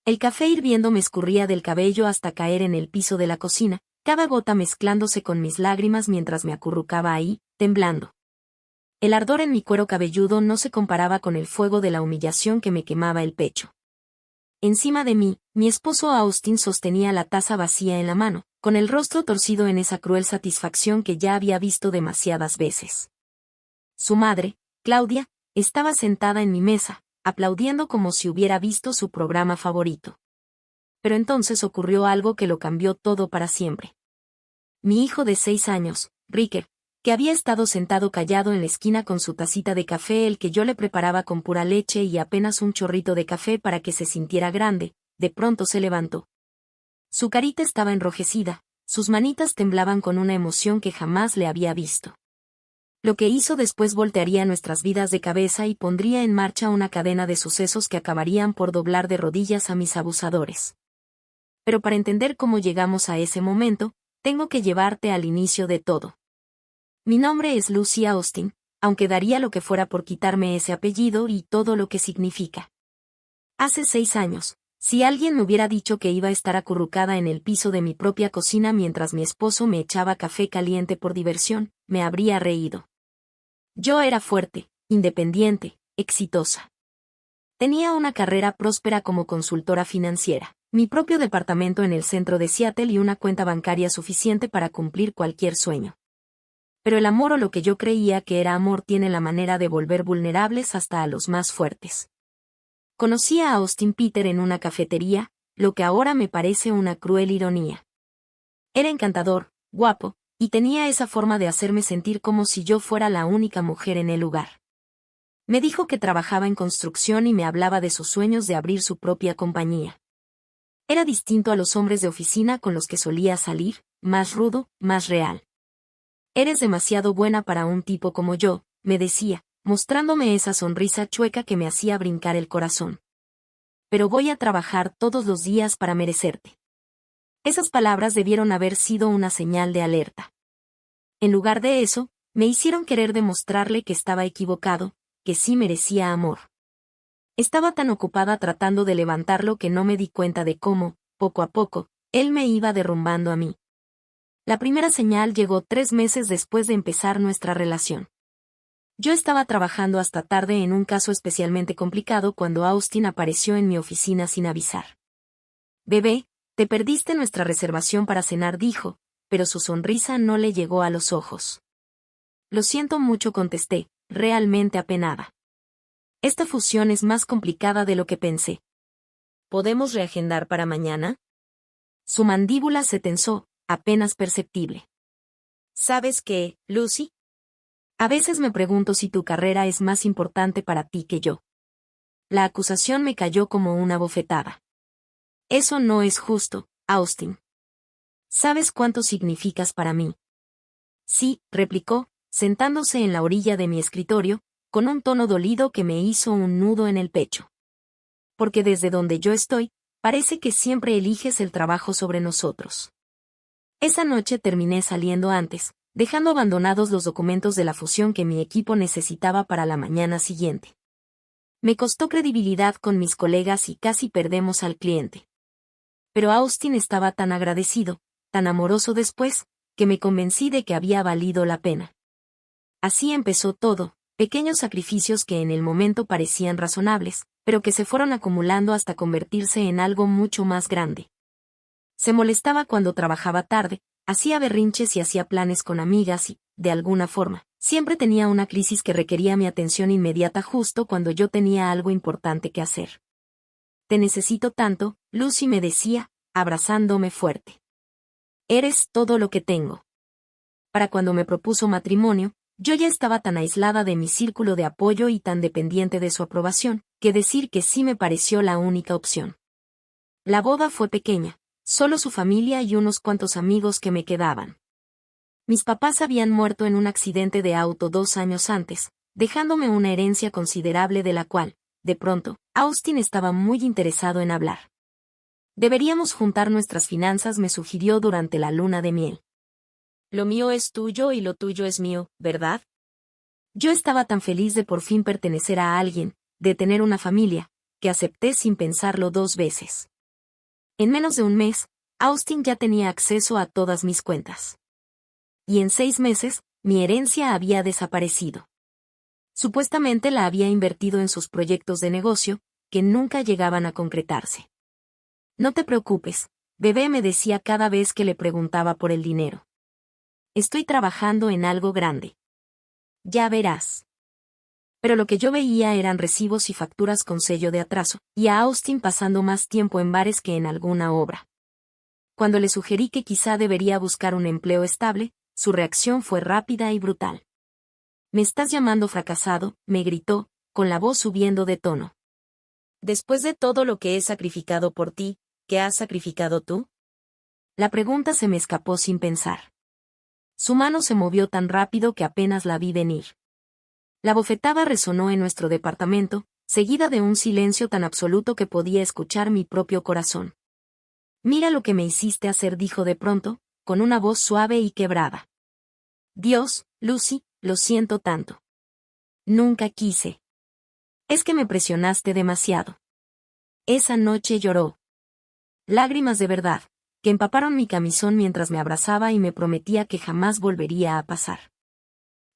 El café hirviendo me escurría del cabello hasta caer en el piso de la cocina, cada gota mezclándose con mis lágrimas mientras me acurrucaba ahí, temblando. El ardor en mi cuero cabelludo no se comparaba con el fuego de la humillación que me quemaba el pecho. Encima de mí, mi esposo Austin sostenía la taza vacía en la mano, con el rostro torcido en esa cruel satisfacción que ya había visto demasiadas veces. Su madre, Claudia, estaba sentada en mi mesa, aplaudiendo como si hubiera visto su programa favorito. Pero entonces ocurrió algo que lo cambió todo para siempre. Mi hijo de 6 años, Ricker, que había estado sentado callado en la esquina con su tacita de café, el que yo le preparaba con pura leche y apenas un chorrito de café para que se sintiera grande, de pronto se levantó. Su carita estaba enrojecida, sus manitas temblaban con una emoción que jamás le había visto. Lo que hizo después voltearía nuestras vidas de cabeza y pondría en marcha una cadena de sucesos que acabarían por doblar de rodillas a mis abusadores. Pero para entender cómo llegamos a ese momento, tengo que llevarte al inicio de todo. Mi nombre es Lucy Austin, aunque daría lo que fuera por quitarme ese apellido y todo lo que significa. Hace 6 años, si alguien me hubiera dicho que iba a estar acurrucada en el piso de mi propia cocina mientras mi esposo me echaba café caliente por diversión, me habría reído. Yo era fuerte, independiente, exitosa. Tenía una carrera próspera como consultora financiera, mi propio departamento en el centro de Seattle y una cuenta bancaria suficiente para cumplir cualquier sueño. Pero el amor, o lo que yo creía que era amor, tiene la manera de volver vulnerables hasta a los más fuertes. Conocí a Austin Peter en una cafetería, lo que ahora me parece una cruel ironía. Era encantador, guapo, y tenía esa forma de hacerme sentir como si yo fuera la única mujer en el lugar. Me dijo que trabajaba en construcción y me hablaba de sus sueños de abrir su propia compañía. Era distinto a los hombres de oficina con los que solía salir, más rudo, más real. Eres demasiado buena para un tipo como yo, me decía, mostrándome esa sonrisa chueca que me hacía brincar el corazón. Pero voy a trabajar todos los días para merecerte. Esas palabras debieron haber sido una señal de alerta. En lugar de eso, me hicieron querer demostrarle que estaba equivocado, que sí merecía amor. Estaba tan ocupada tratando de levantarlo que no me di cuenta de cómo, poco a poco, él me iba derrumbando a mí. La primera señal llegó 3 meses después de empezar nuestra relación. Yo estaba trabajando hasta tarde en un caso especialmente complicado cuando Austin apareció en mi oficina sin avisar. «Bebé, te perdiste nuestra reservación para cenar», dijo, pero su sonrisa no le llegó a los ojos. «Lo siento mucho», contesté, realmente apenada. «Esta fusión es más complicada de lo que pensé. ¿Podemos reagendar para mañana?» Su mandíbula se tensó, apenas perceptible. «¿Sabes qué, Lucy? A veces me pregunto si tu carrera es más importante para ti que yo». La acusación me cayó como una bofetada. «Eso no es justo, Austin. ¿Sabes cuánto significas para mí?» «Sí», replicó, sentándose en la orilla de mi escritorio, con un tono dolido que me hizo un nudo en el pecho. «Porque desde donde yo estoy, parece que siempre eliges el trabajo sobre nosotros». Esa noche terminé saliendo antes, dejando abandonados los documentos de la fusión que mi equipo necesitaba para la mañana siguiente. Me costó credibilidad con mis colegas y casi perdemos al cliente. Pero Austin estaba tan agradecido, tan amoroso después, que me convencí de que había valido la pena. Así empezó todo, pequeños sacrificios que en el momento parecían razonables, pero que se fueron acumulando hasta convertirse en algo mucho más grande. Se molestaba cuando trabajaba tarde, hacía berrinches y hacía planes con amigas y, de alguna forma, siempre tenía una crisis que requería mi atención inmediata justo cuando yo tenía algo importante que hacer. «Te necesito tanto», Lucy me decía, abrazándome fuerte. «Eres todo lo que tengo». Para cuando me propuso matrimonio, yo ya estaba tan aislada de mi círculo de apoyo y tan dependiente de su aprobación, que decir que sí me pareció la única opción. La boda fue pequeña, solo su familia y unos cuantos amigos que me quedaban. Mis papás habían muerto en un accidente de auto 2 años antes, dejándome una herencia considerable de la cual, de pronto, Austin estaba muy interesado en hablar. «Deberíamos juntar nuestras finanzas», me sugirió durante la luna de miel. «Lo mío es tuyo y lo tuyo es mío, ¿verdad?» Yo estaba tan feliz de por fin pertenecer a alguien, de tener una familia, que acepté sin pensarlo 2 veces. En menos de un mes, Austin ya tenía acceso a todas mis cuentas. Y en 6 meses, mi herencia había desaparecido. Supuestamente la había invertido en sus proyectos de negocio, que nunca llegaban a concretarse. No te preocupes, bebé, me decía cada vez que le preguntaba por el dinero. Estoy trabajando en algo grande. Ya verás. Pero lo que yo veía eran recibos y facturas con sello de atraso, y a Austin pasando más tiempo en bares que en alguna obra. Cuando le sugerí que quizá debería buscar un empleo estable, su reacción fue rápida y brutal. «¿Me estás llamando fracasado?», me gritó, con la voz subiendo de tono. «Después de todo lo que he sacrificado por ti, ¿qué has sacrificado tú?». La pregunta se me escapó sin pensar. Su mano se movió tan rápido que apenas la vi venir. La bofetada resonó en nuestro departamento, seguida de un silencio tan absoluto que podía escuchar mi propio corazón. «Mira lo que me hiciste hacer», dijo de pronto, con una voz suave y quebrada. «Dios, Lucy, lo siento tanto. Nunca quise. Es que me presionaste demasiado». Esa noche lloró. Lágrimas de verdad, que empaparon mi camisón mientras me abrazaba y me prometía que jamás volvería a pasar.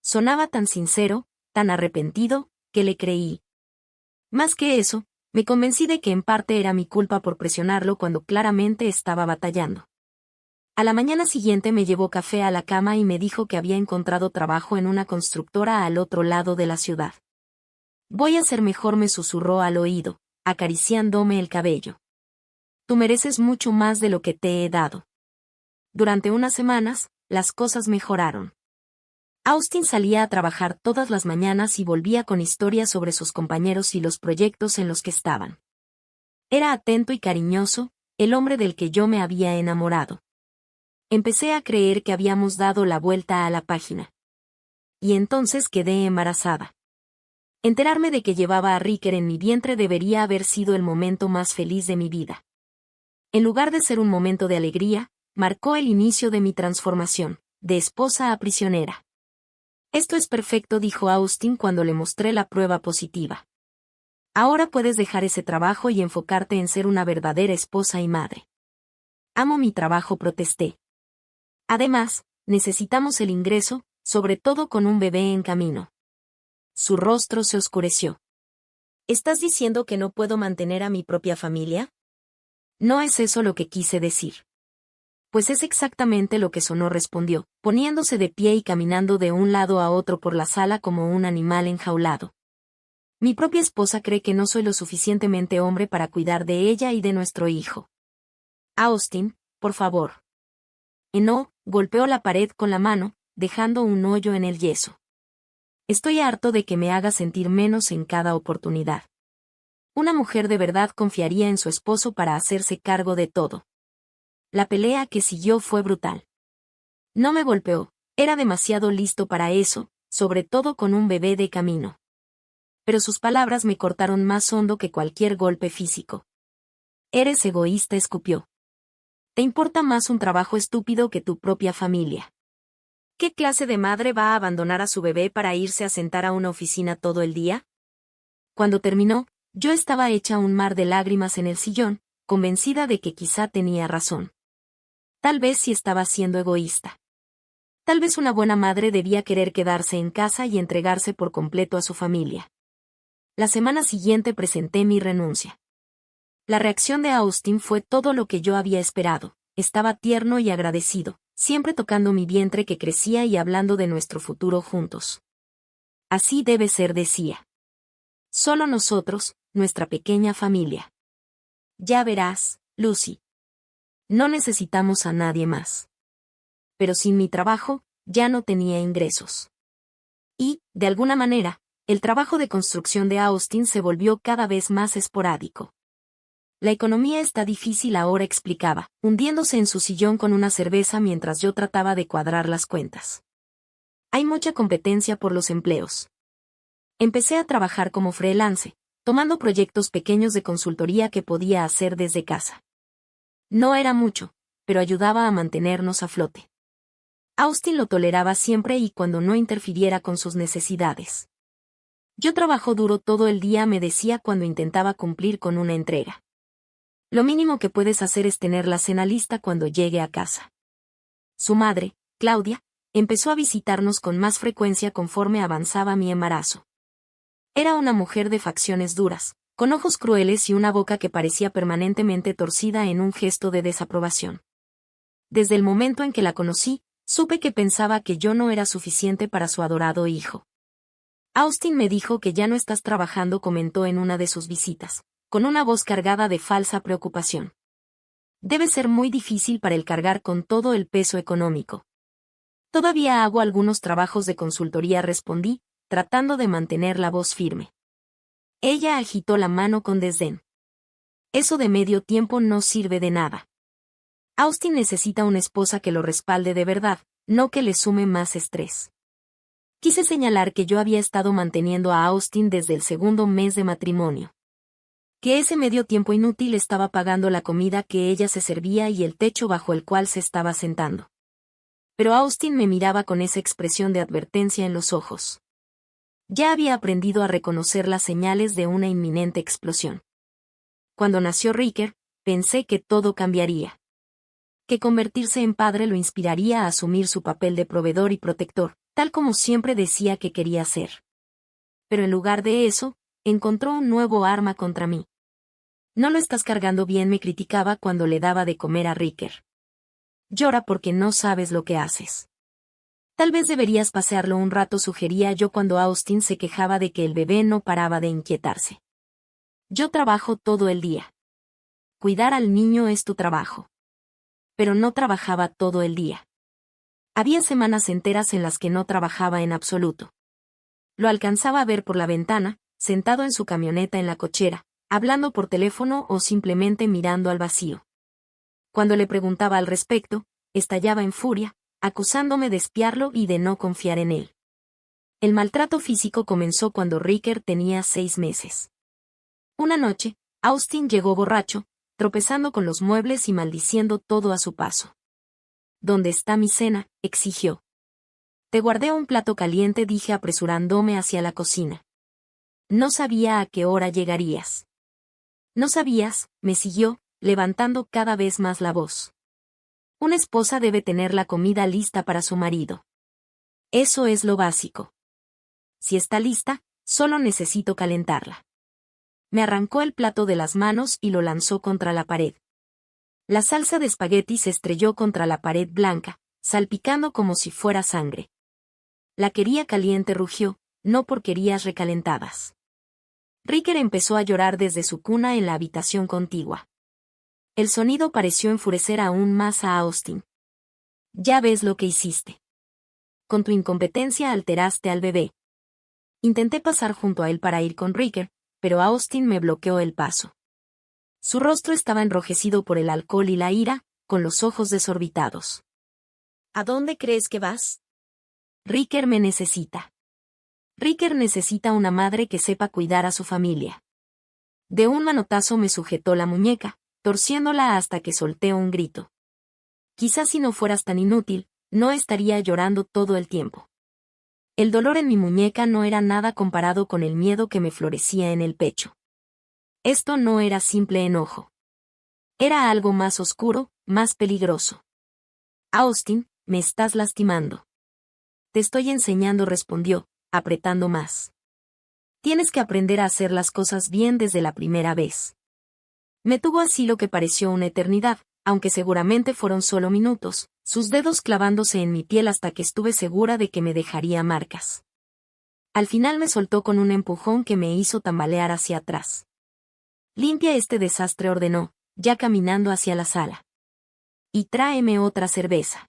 Sonaba tan sincero, tan arrepentido, que le creí. Más que eso, me convencí de que en parte era mi culpa por presionarlo cuando claramente estaba batallando. A la mañana siguiente me llevó café a la cama y me dijo que había encontrado trabajo en una constructora al otro lado de la ciudad. «Voy a ser mejor», me susurró al oído, acariciándome el cabello. «Tú mereces mucho más de lo que te he dado». Durante unas semanas, las cosas mejoraron. Austin salía a trabajar todas las mañanas y volvía con historias sobre sus compañeros y los proyectos en los que estaban. Era atento y cariñoso, el hombre del que yo me había enamorado. Empecé a creer que habíamos dado la vuelta a la página. Y entonces quedé embarazada. Enterarme de que llevaba a Ricker en mi vientre debería haber sido el momento más feliz de mi vida. En lugar de ser un momento de alegría, marcó el inicio de mi transformación, de esposa a prisionera. «Esto es perfecto», dijo Austin cuando le mostré la prueba positiva. «Ahora puedes dejar ese trabajo y enfocarte en ser una verdadera esposa y madre». «Amo mi trabajo», protesté. «Además, necesitamos el ingreso, sobre todo con un bebé en camino». Su rostro se oscureció. «¿Estás diciendo que no puedo mantener a mi propia familia?». «No es eso lo que quise decir». «Pues es exactamente lo que sonó», respondió, poniéndose de pie y caminando de un lado a otro por la sala como un animal enjaulado. «Mi propia esposa cree que no soy lo suficientemente hombre para cuidar de ella y de nuestro hijo». «Austin, por favor». No, golpeó la pared con la mano, dejando un hoyo en el yeso. «Estoy harto de que me haga sentir menos en cada oportunidad. Una mujer de verdad confiaría en su esposo para hacerse cargo de todo». La pelea que siguió fue brutal. No me golpeó, era demasiado listo para eso, sobre todo con un bebé de camino. Pero sus palabras me cortaron más hondo que cualquier golpe físico. «Eres egoísta», escupió. «Te importa más un trabajo estúpido que tu propia familia». ¿Qué clase de madre va a abandonar a su bebé para irse a sentar a una oficina todo el día? Cuando terminó, yo estaba hecha un mar de lágrimas en el sillón, convencida de que quizá tenía razón. Tal vez sí estaba siendo egoísta. Tal vez una buena madre debía querer quedarse en casa y entregarse por completo a su familia. La semana siguiente presenté mi renuncia. La reacción de Austin fue todo lo que yo había esperado. Estaba tierno y agradecido, siempre tocando mi vientre que crecía y hablando de nuestro futuro juntos. «Así debe ser», decía. «Solo nosotros, nuestra pequeña familia. Ya verás, Lucy. No necesitamos a nadie más». Pero sin mi trabajo, ya no tenía ingresos. Y, de alguna manera, el trabajo de construcción de Austin se volvió cada vez más esporádico. «La economía está difícil ahora», explicaba, hundiéndose en su sillón con una cerveza mientras yo trataba de cuadrar las cuentas. «Hay mucha competencia por los empleos». Empecé a trabajar como freelance, tomando proyectos pequeños de consultoría que podía hacer desde casa. No era mucho, pero ayudaba a mantenernos a flote. Austin lo toleraba siempre y cuando no interfiriera con sus necesidades. «Yo trabajo duro todo el día», me decía cuando intentaba cumplir con una entrega. Lo mínimo que puedes hacer es tener la cena lista cuando llegue a casa. Su madre, Claudia, empezó a visitarnos con más frecuencia conforme avanzaba mi embarazo. Era una mujer de facciones duras, con ojos crueles y una boca que parecía permanentemente torcida en un gesto de desaprobación. Desde el momento en que la conocí, supe que pensaba que yo no era suficiente para su adorado hijo. Austin me dijo que ya no estás trabajando, comentó en una de sus visitas, con una voz cargada de falsa preocupación. Debe ser muy difícil para él cargar con todo el peso económico. Todavía hago algunos trabajos de consultoría, respondí, tratando de mantener la voz firme. Ella agitó la mano con desdén. Eso de medio tiempo no sirve de nada. Austin necesita una esposa que lo respalde de verdad, no que le sume más estrés. Quise señalar que yo había estado manteniendo a Austin desde el segundo mes de matrimonio. Que ese medio tiempo inútil estaba pagando la comida que ella se servía y el techo bajo el cual se estaba sentando. Pero Austin me miraba con esa expresión de advertencia en los ojos. Ya había aprendido a reconocer las señales de una inminente explosión. Cuando nació Ricker, pensé que todo cambiaría. Que convertirse en padre lo inspiraría a asumir su papel de proveedor y protector, tal como siempre decía que quería ser. Pero en lugar de eso, encontró un nuevo arma contra mí. No lo estás cargando bien, me criticaba cuando le daba de comer a Ricker. Llora porque no sabes lo que haces. Tal vez deberías pasearlo un rato, sugería yo cuando Austin se quejaba de que el bebé no paraba de inquietarse. Yo trabajo todo el día. Cuidar al niño es tu trabajo. Pero no trabajaba todo el día. Había semanas enteras en las que no trabajaba en absoluto. Lo alcanzaba a ver por la ventana, sentado en su camioneta en la cochera, hablando por teléfono o simplemente mirando al vacío. Cuando le preguntaba al respecto, estallaba en furia, acusándome de espiarlo y de no confiar en él. El maltrato físico comenzó cuando Ricker tenía 6 meses. Una noche, Austin llegó borracho, tropezando con los muebles y maldiciendo todo a su paso. ¿Dónde está mi cena?, exigió. Te guardé un plato caliente, dije apresurándome hacia la cocina. No sabía a qué hora llegarías. No sabías, me siguió, levantando cada vez más la voz. Una esposa debe tener la comida lista para su marido. Eso es lo básico. Si está lista, solo necesito calentarla. Me arrancó el plato de las manos y lo lanzó contra la pared. La salsa de espagueti se estrelló contra la pared blanca, salpicando como si fuera sangre. La quería caliente, rugió, no porquerías recalentadas. Ricker empezó a llorar desde su cuna en la habitación contigua. El sonido pareció enfurecer aún más a Austin. Ya ves lo que hiciste. Con tu incompetencia alteraste al bebé. Intenté pasar junto a él para ir con Ricker, pero Austin me bloqueó el paso. Su rostro estaba enrojecido por el alcohol y la ira, con los ojos desorbitados. ¿A dónde crees que vas? Ricker me necesita. Ricker necesita una madre que sepa cuidar a su familia. De un manotazo me sujetó la muñeca, torciéndola hasta que solté un grito. Quizás si no fueras tan inútil, no estaría llorando todo el tiempo. El dolor en mi muñeca no era nada comparado con el miedo que me florecía en el pecho. Esto no era simple enojo. Era algo más oscuro, más peligroso. Austin, me estás lastimando. Te estoy enseñando, respondió, apretando más. Tienes que aprender a hacer las cosas bien desde la primera vez. Me tuvo así lo que pareció una eternidad, aunque seguramente fueron solo minutos, sus dedos clavándose en mi piel hasta que estuve segura de que me dejaría marcas. Al final me soltó con un empujón que me hizo tambalear hacia atrás. Limpia este desastre, ordenó, ya caminando hacia la sala. Y tráeme otra cerveza.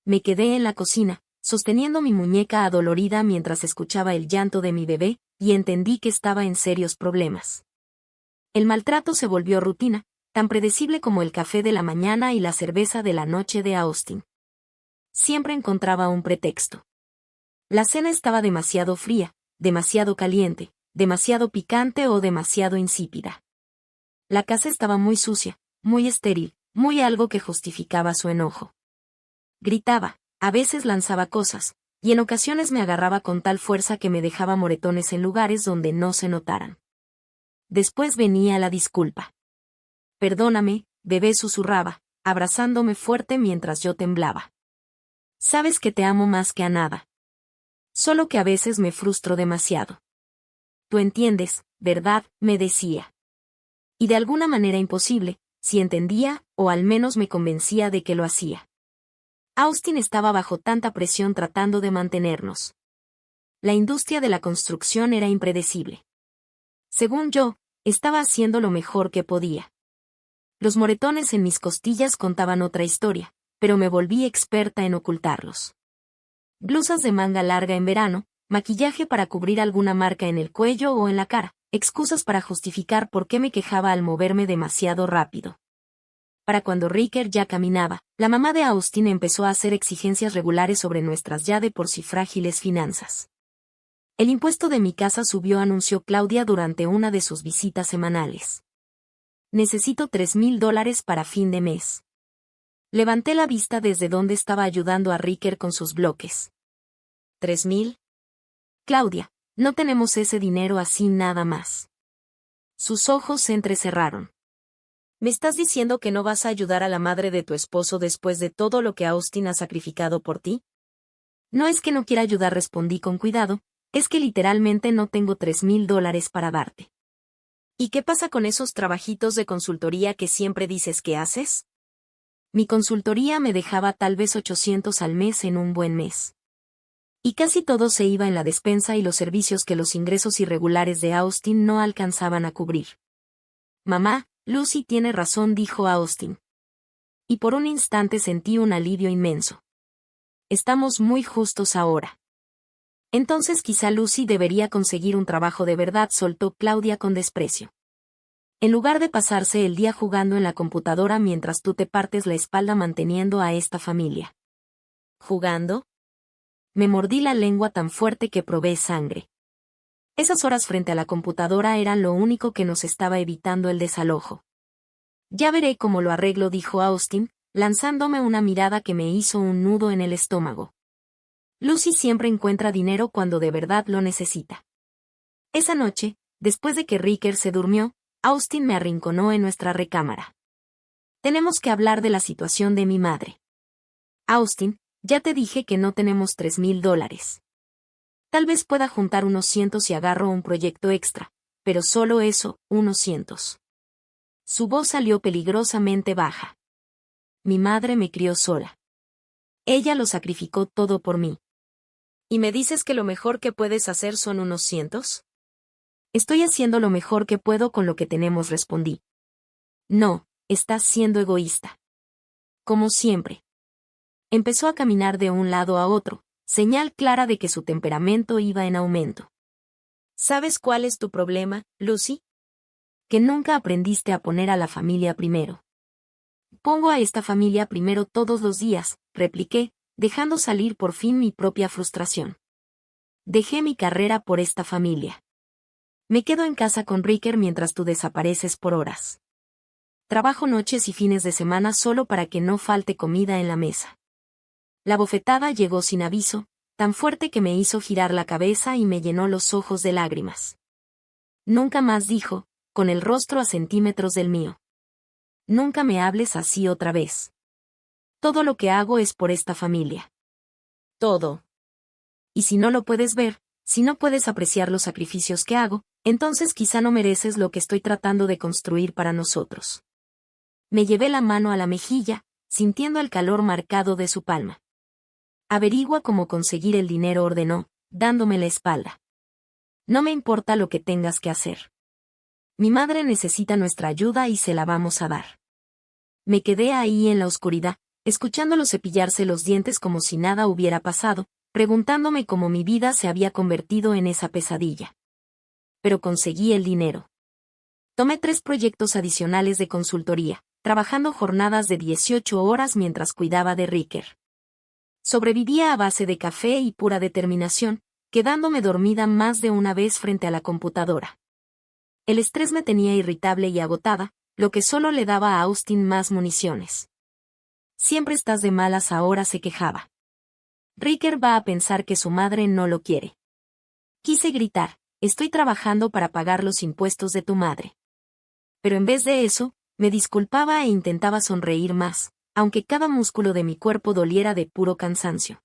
Me quedé en la cocina, sosteniendo mi muñeca adolorida mientras escuchaba el llanto de mi bebé, y entendí que estaba en serios problemas. El maltrato se volvió rutina, tan predecible como el café de la mañana y la cerveza de la noche de Austin. Siempre encontraba un pretexto. La cena estaba demasiado fría, demasiado caliente, demasiado picante o demasiado insípida. La casa estaba muy sucia, muy estéril, muy algo que justificaba su enojo. Gritaba, a veces lanzaba cosas, y en ocasiones me agarraba con tal fuerza que me dejaba moretones en lugares donde no se notaran. Después venía la disculpa. Perdóname, bebé susurraba, abrazándome fuerte mientras yo temblaba. Sabes que te amo más que a nada. Solo que a veces me frustro demasiado. Tú entiendes, ¿verdad?, me decía. Y de alguna manera imposible, si entendía, o al menos me convencía de que lo hacía. Austin estaba bajo tanta presión tratando de mantenernos. La industria de la construcción era impredecible. Según yo, estaba haciendo lo mejor que podía. Los moretones en mis costillas contaban otra historia, pero me volví experta en ocultarlos. Blusas de manga larga en verano, maquillaje para cubrir alguna marca en el cuello o en la cara, excusas para justificar por qué me quejaba al moverme demasiado rápido. Para cuando Ricker ya caminaba, la mamá de Austin empezó a hacer exigencias regulares sobre nuestras ya de por sí frágiles finanzas. El impuesto de mi casa subió, anunció Claudia durante una de sus visitas semanales. Necesito $3,000 para fin de mes. Levanté la vista desde donde estaba ayudando a Ricker con sus bloques. ¿3,000? Claudia, no tenemos ese dinero así nada más. Sus ojos se entrecerraron. ¿Me estás diciendo que no vas a ayudar a la madre de tu esposo después de todo lo que Austin ha sacrificado por ti? No es que no quiera ayudar, respondí con cuidado, es que literalmente no tengo $3,000 para darte. ¿Y qué pasa con esos trabajitos de consultoría que siempre dices que haces? Mi consultoría me dejaba tal vez 800 al mes en un buen mes. Y casi todo se iba en la despensa y los servicios que los ingresos irregulares de Austin no alcanzaban a cubrir. Mamá, Lucy tiene razón, dijo Austin. Y por un instante sentí un alivio inmenso. Estamos muy justos ahora. Entonces quizá Lucy debería conseguir un trabajo de verdad, soltó Claudia con desprecio. En lugar de pasarse el día jugando en la computadora mientras tú te partes la espalda manteniendo a esta familia. ¿Jugando? Me mordí la lengua tan fuerte que probé sangre. Esas horas frente a la computadora eran lo único que nos estaba evitando el desalojo. Ya veré cómo lo arreglo, dijo Austin, lanzándome una mirada que me hizo un nudo en el estómago. Lucy siempre encuentra dinero cuando de verdad lo necesita. Esa noche, después de que Ricker se durmió, Austin me arrinconó en nuestra recámara. Tenemos que hablar de la situación de mi madre. Austin, ya te dije que no tenemos $3,000. Tal vez pueda juntar unos cientos si agarro un proyecto extra, pero solo eso, unos cientos. Su voz salió peligrosamente baja. Mi madre me crió sola. Ella lo sacrificó todo por mí. ¿Y me dices que lo mejor que puedes hacer son unos cientos? Estoy haciendo lo mejor que puedo con lo que tenemos, respondí. No, estás siendo egoísta. Como siempre. Empezó a caminar de un lado a otro, señal clara de que su temperamento iba en aumento. ¿Sabes cuál es tu problema, Lucy? Que nunca aprendiste a poner a la familia primero. Pongo a esta familia primero todos los días, repliqué, dejando salir por fin mi propia frustración. Dejé mi carrera por esta familia. Me quedo en casa con Ricker mientras tú desapareces por horas. Trabajo noches y fines de semana solo para que no falte comida en la mesa. La bofetada llegó sin aviso, tan fuerte que me hizo girar la cabeza y me llenó los ojos de lágrimas. Nunca más, dijo, con el rostro a centímetros del mío. Nunca me hables así otra vez. Todo lo que hago es por esta familia. Todo. Y si no lo puedes ver, si no puedes apreciar los sacrificios que hago, entonces quizá no mereces lo que estoy tratando de construir para nosotros. Me llevé la mano a la mejilla, sintiendo el calor marcado de su palma. Averigua cómo conseguir el dinero, ordenó, dándome la espalda. No me importa lo que tengas que hacer. Mi madre necesita nuestra ayuda y se la vamos a dar. Me quedé ahí en la oscuridad, escuchándolo cepillarse los dientes como si nada hubiera pasado, preguntándome cómo mi vida se había convertido en esa pesadilla. Pero conseguí el dinero. Tomé 3 proyectos adicionales de consultoría, trabajando jornadas de 18 horas mientras cuidaba de Ricker. Sobrevivía a base de café y pura determinación, quedándome dormida más de una vez frente a la computadora. El estrés me tenía irritable y agotada, lo que solo le daba a Austin más municiones. Siempre estás de malas ahora, se quejaba. Ricker va a pensar que su madre no lo quiere. Quise gritar, estoy trabajando para pagar los impuestos de tu madre. Pero en vez de eso, Me disculpaba e intentaba sonreír más, aunque cada músculo de mi cuerpo doliera de puro cansancio.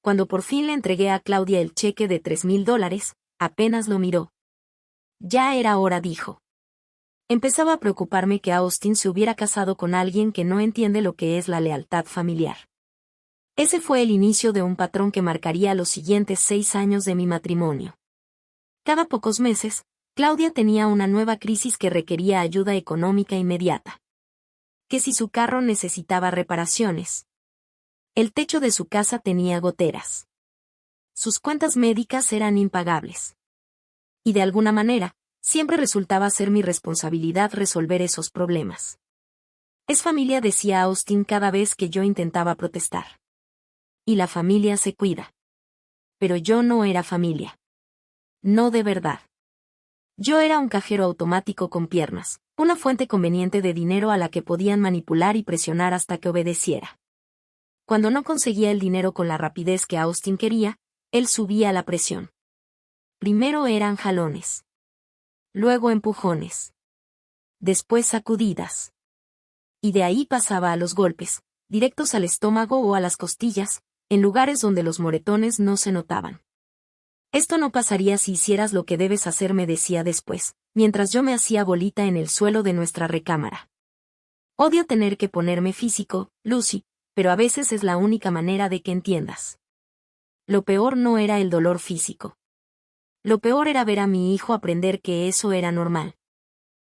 Cuando por fin le entregué a Claudia el cheque de $3,000, apenas lo miró. Ya era hora, dijo. Empezaba a preocuparme que Austin se hubiera casado con alguien que no entiende lo que es la lealtad familiar. Ese fue el inicio de un patrón que marcaría los siguientes 6 años de mi matrimonio. Cada pocos meses, Claudia tenía una nueva crisis que requería ayuda económica inmediata. Que si su carro necesitaba reparaciones. El techo de su casa tenía goteras. Sus cuentas médicas eran impagables. Y de alguna manera, siempre resultaba ser mi responsabilidad resolver esos problemas. Es familia, decía Austin cada vez que yo intentaba protestar. Y la familia se cuida. Pero yo no era familia. No de verdad. Yo era un cajero automático con piernas, una fuente conveniente de dinero a la que podían manipular y presionar hasta que obedeciera. Cuando no conseguía el dinero con la rapidez que Austin quería, él subía la presión. Primero eran jalones. Luego empujones. Después sacudidas. Y de ahí pasaba a los golpes, directos al estómago o a las costillas, en lugares donde los moretones no se notaban. Esto no pasaría si hicieras lo que debes hacer, me decía después, mientras yo me hacía bolita en el suelo de nuestra recámara. Odio tener que ponerme físico, Lucy, pero a veces es la única manera de que entiendas. Lo peor no era el dolor físico. Lo peor era ver a mi hijo aprender que eso era normal.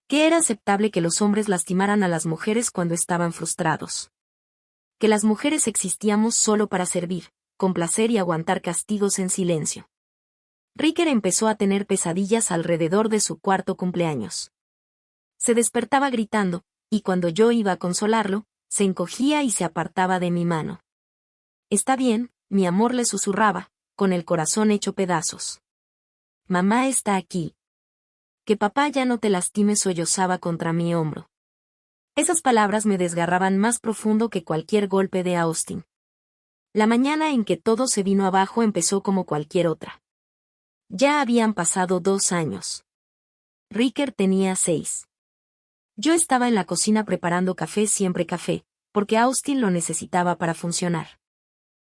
Que era aceptable que los hombres lastimaran a las mujeres cuando estaban frustrados. Que las mujeres existíamos solo para servir, complacer y aguantar castigos en silencio. Ricker empezó a tener pesadillas alrededor de su cuarto cumpleaños. Se despertaba gritando, y cuando yo iba a consolarlo, se encogía y se apartaba de mi mano. Está bien, mi amor, le susurraba, con el corazón hecho pedazos. Mamá está aquí. Que papá ya no te lastime, sollozaba contra mi hombro. Esas palabras me desgarraban más profundo que cualquier golpe de Austin. La mañana en que todo se vino abajo empezó como cualquier otra. Ya habían pasado 2 años. Ricker tenía 6. Yo estaba en la cocina preparando café, siempre café, porque Austin lo necesitaba para funcionar.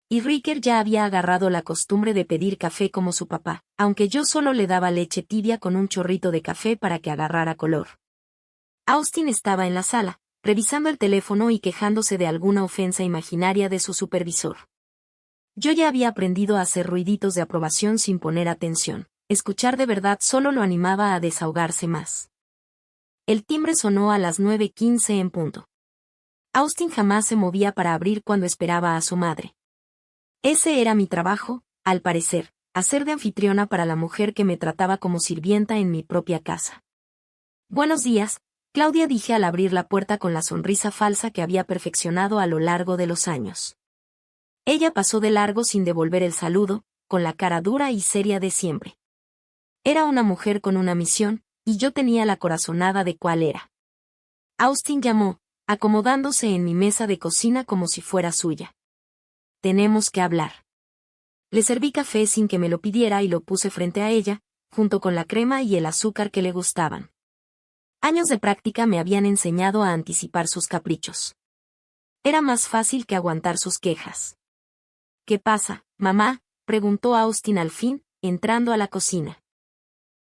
Y Ricker ya había agarrado la costumbre de pedir café como su papá, aunque yo solo le daba leche tibia con un chorrito de café para que agarrara color. Austin estaba en la sala, revisando el teléfono y quejándose de alguna ofensa imaginaria de su supervisor. Yo ya había aprendido a hacer ruiditos de aprobación sin poner atención. Escuchar de verdad solo lo animaba a desahogarse más. El timbre sonó a las 9:15 en punto. Austin jamás se movía para abrir cuando esperaba a su madre. Ese era mi trabajo, al parecer, hacer de anfitriona para la mujer que me trataba como sirvienta en mi propia casa. Buenos días, Claudia, dije al abrir la puerta con la sonrisa falsa que había perfeccionado a lo largo de los años. Ella pasó de largo sin devolver el saludo, con la cara dura y seria de siempre. Era una mujer con una misión, y yo tenía la corazonada de cuál era. Austin llamó, acomodándose en mi mesa de cocina como si fuera suya. Tenemos que hablar. Le serví café sin que me lo pidiera y lo puse frente a ella, junto con la crema y el azúcar que le gustaban. Años de práctica me habían enseñado a anticipar sus caprichos. Era más fácil que aguantar sus quejas. ¿Qué pasa, mamá?, preguntó Austin al fin, entrando a la cocina.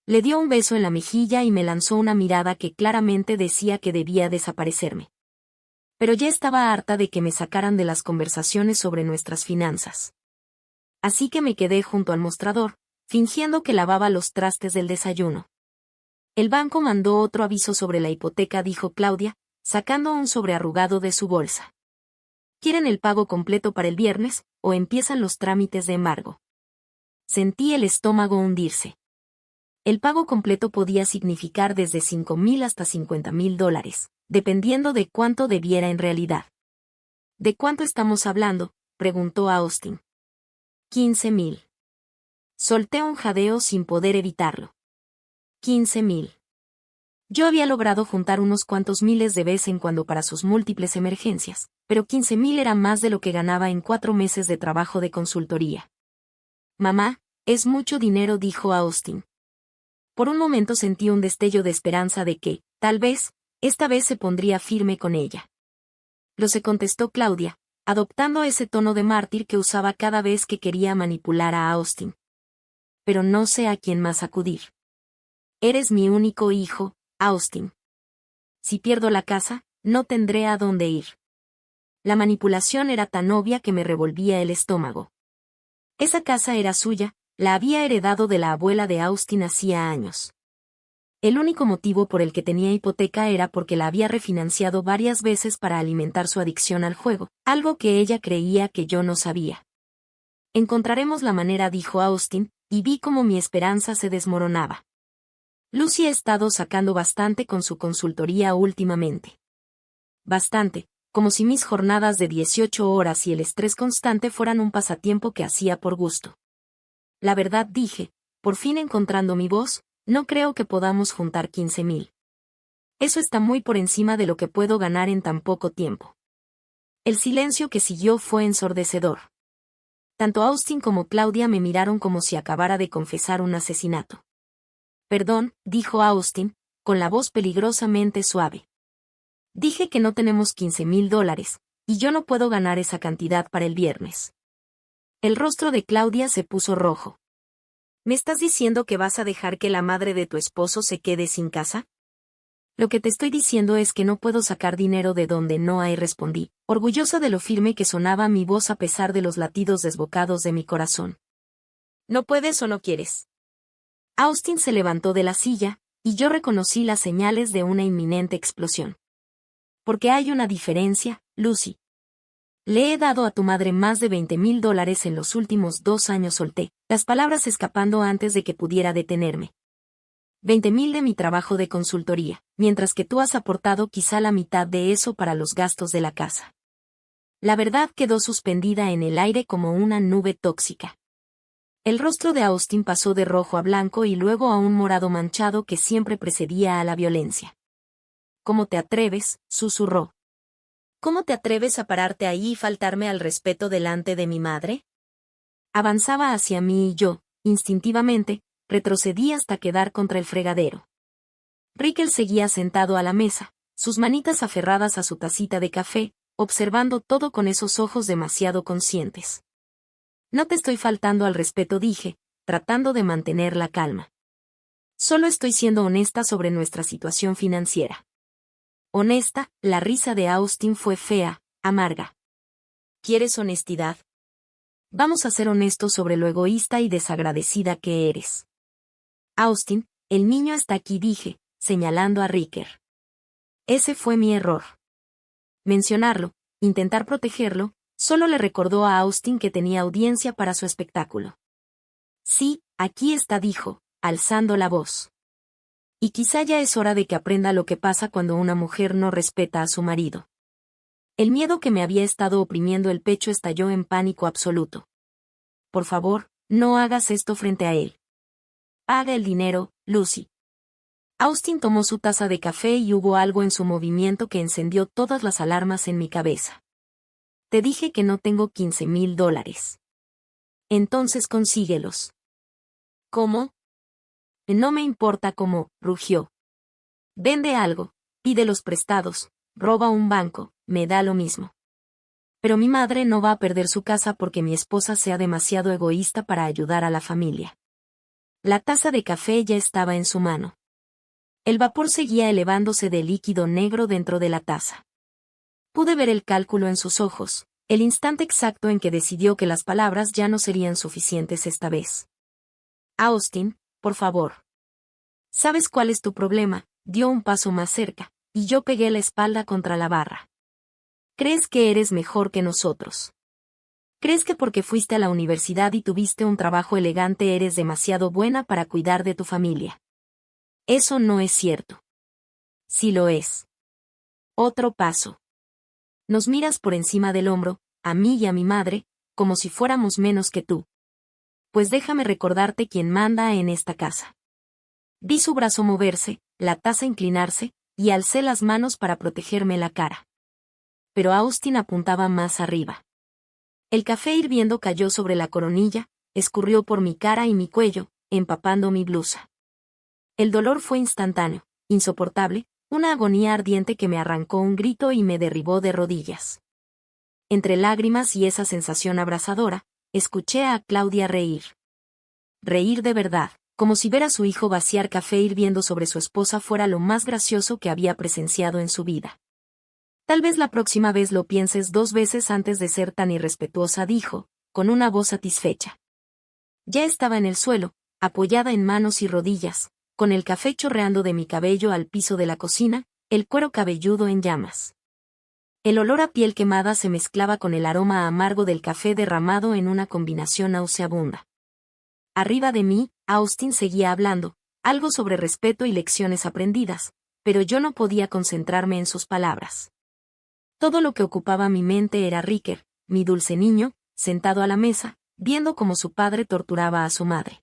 Le dio un beso en la mejilla y me lanzó una mirada que claramente decía que debía desaparecerme. Pero ya estaba harta de que me sacaran de las conversaciones sobre nuestras finanzas. Así que me quedé junto al mostrador, fingiendo que lavaba los trastes del desayuno. El banco mandó otro aviso sobre la hipoteca, dijo Claudia, sacando un sobre arrugado de su bolsa. ¿Quieren el pago completo para el viernes, o empiezan los trámites de embargo? Sentí el estómago hundirse. El pago completo podía significar desde $5,000 hasta $50,000, dependiendo de cuánto debiera en realidad. ¿De cuánto estamos hablando?, preguntó Austin. 15,000. Solté un jadeo sin poder evitarlo. 15,000. Yo había logrado juntar unos cuantos miles de vez en cuando para sus múltiples emergencias, pero 15,000 era más de lo que ganaba en 4 meses de trabajo de consultoría. Mamá, es mucho dinero, dijo Austin. Por un momento sentí un destello de esperanza de que, tal vez, esta vez se pondría firme con ella. Lo sé, contestó Claudia, adoptando ese tono de mártir que usaba cada vez que quería manipular a Austin. Pero no sé a quién más acudir. Eres mi único hijo, Austin. Si pierdo la casa, no tendré a dónde ir. La manipulación era tan obvia que me revolvía el estómago. Esa casa era suya, la había heredado de la abuela de Austin hacía años. El único motivo por el que tenía hipoteca era porque la había refinanciado varias veces para alimentar su adicción al juego, algo que ella creía que yo no sabía. Encontraremos la manera, dijo Austin, y vi cómo mi esperanza se desmoronaba. Lucy ha estado sacando bastante con su consultoría últimamente. Bastante, como si mis jornadas de 18 horas y el estrés constante fueran un pasatiempo que hacía por gusto. La verdad, dije, por fin encontrando mi voz, no creo que podamos juntar 15,000. Eso está muy por encima de lo que puedo ganar en tan poco tiempo. El silencio que siguió fue ensordecedor. Tanto Austin como Claudia me miraron como si acabara de confesar un asesinato. Perdón, dijo Austin, con la voz peligrosamente suave. Dije que no tenemos $15,000, y yo no puedo ganar esa cantidad para el viernes. El rostro de Claudia se puso rojo. ¿Me estás diciendo que vas a dejar que la madre de tu esposo se quede sin casa? Lo que te estoy diciendo es que no puedo sacar dinero de donde no hay, respondí, orgullosa de lo firme que sonaba mi voz a pesar de los latidos desbocados de mi corazón. ¿No puedes o no quieres? Austin se levantó de la silla, y yo reconocí las señales de una inminente explosión. Porque hay una diferencia, Lucy. Le he dado a tu madre más de $20,000 en los últimos 2 años, solté, las palabras escapando antes de que pudiera detenerme. 20,000 de mi trabajo de consultoría, mientras que tú has aportado quizá la mitad de eso para los gastos de la casa. La verdad quedó suspendida en el aire como una nube tóxica. El rostro de Austin pasó de rojo a blanco y luego a un morado manchado que siempre precedía a la violencia. ¿Cómo te atreves?, susurró. ¿Cómo te atreves a pararte ahí y faltarme al respeto delante de mi madre? Avanzaba hacia mí y yo, instintivamente, retrocedí hasta quedar contra el fregadero. Rickel seguía sentado a la mesa, sus manitas aferradas a su tacita de café, observando todo con esos ojos demasiado conscientes. No te estoy faltando al respeto, dije, tratando de mantener la calma. Solo estoy siendo honesta sobre nuestra situación financiera. Honesta, la risa de Austin fue fea, amarga. ¿Quieres honestidad? Vamos a ser honestos sobre lo egoísta y desagradecida que eres. Austin, el niño está aquí, dije, señalando a Ricker. Ese fue mi error. Mencionarlo, intentar protegerlo, solo le recordó a Austin que tenía audiencia para su espectáculo. Sí, aquí está, dijo, alzando la voz. Y quizá ya es hora de que aprenda lo que pasa cuando una mujer no respeta a su marido. El miedo que me había estado oprimiendo el pecho estalló en pánico absoluto. Por favor, no hagas esto frente a él. Paga el dinero, Lucy. Austin tomó su taza de café y hubo algo en su movimiento que encendió todas las alarmas en mi cabeza. Te dije que no tengo $15,000. Entonces consíguelos. ¿Cómo? No me importa cómo, rugió. Vende algo, pídelos prestados, roba un banco, me da lo mismo. Pero mi madre no va a perder su casa porque mi esposa sea demasiado egoísta para ayudar a la familia. La taza de café ya estaba en su mano. El vapor seguía elevándose de líquido negro dentro de la taza. Pude ver el cálculo en sus ojos, el instante exacto en que decidió que las palabras ya no serían suficientes esta vez. Austin, por favor. ¿Sabes cuál es tu problema? Dio un paso más cerca, y yo pegué la espalda contra la barra. ¿Crees que eres mejor que nosotros? ¿Crees que porque fuiste a la universidad y tuviste un trabajo elegante eres demasiado buena para cuidar de tu familia? Eso no es cierto. Sí lo es. Otro paso. Nos miras por encima del hombro, a mí y a mi madre, como si fuéramos menos que tú. Pues déjame recordarte quién manda en esta casa. Vi su brazo moverse, la taza inclinarse, y alcé las manos para protegerme la cara. Pero Austin apuntaba más arriba. El café hirviendo cayó sobre la coronilla, escurrió por mi cara y mi cuello, empapando mi blusa. El dolor fue instantáneo, insoportable, Una agonía ardiente que me arrancó un grito y me derribó de rodillas. Entre lágrimas y esa sensación abrasadora, escuché a Claudia reír. Reír de verdad, como si ver a su hijo vaciar café hirviendo sobre su esposa fuera lo más gracioso que había presenciado en su vida. Tal vez la próxima vez lo pienses 2 veces antes de ser tan irrespetuosa, dijo, con una voz satisfecha. Ya estaba en el suelo, apoyada en manos y rodillas, con el café chorreando de mi cabello al piso de la cocina, el cuero cabelludo en llamas. El olor a piel quemada se mezclaba con el aroma amargo del café derramado en una combinación nauseabunda. Arriba de mí, Austin seguía hablando, algo sobre respeto y lecciones aprendidas, pero yo no podía concentrarme en sus palabras. Todo lo que ocupaba mi mente era Ricker, mi dulce niño, sentado a la mesa, viendo cómo su padre torturaba a su madre.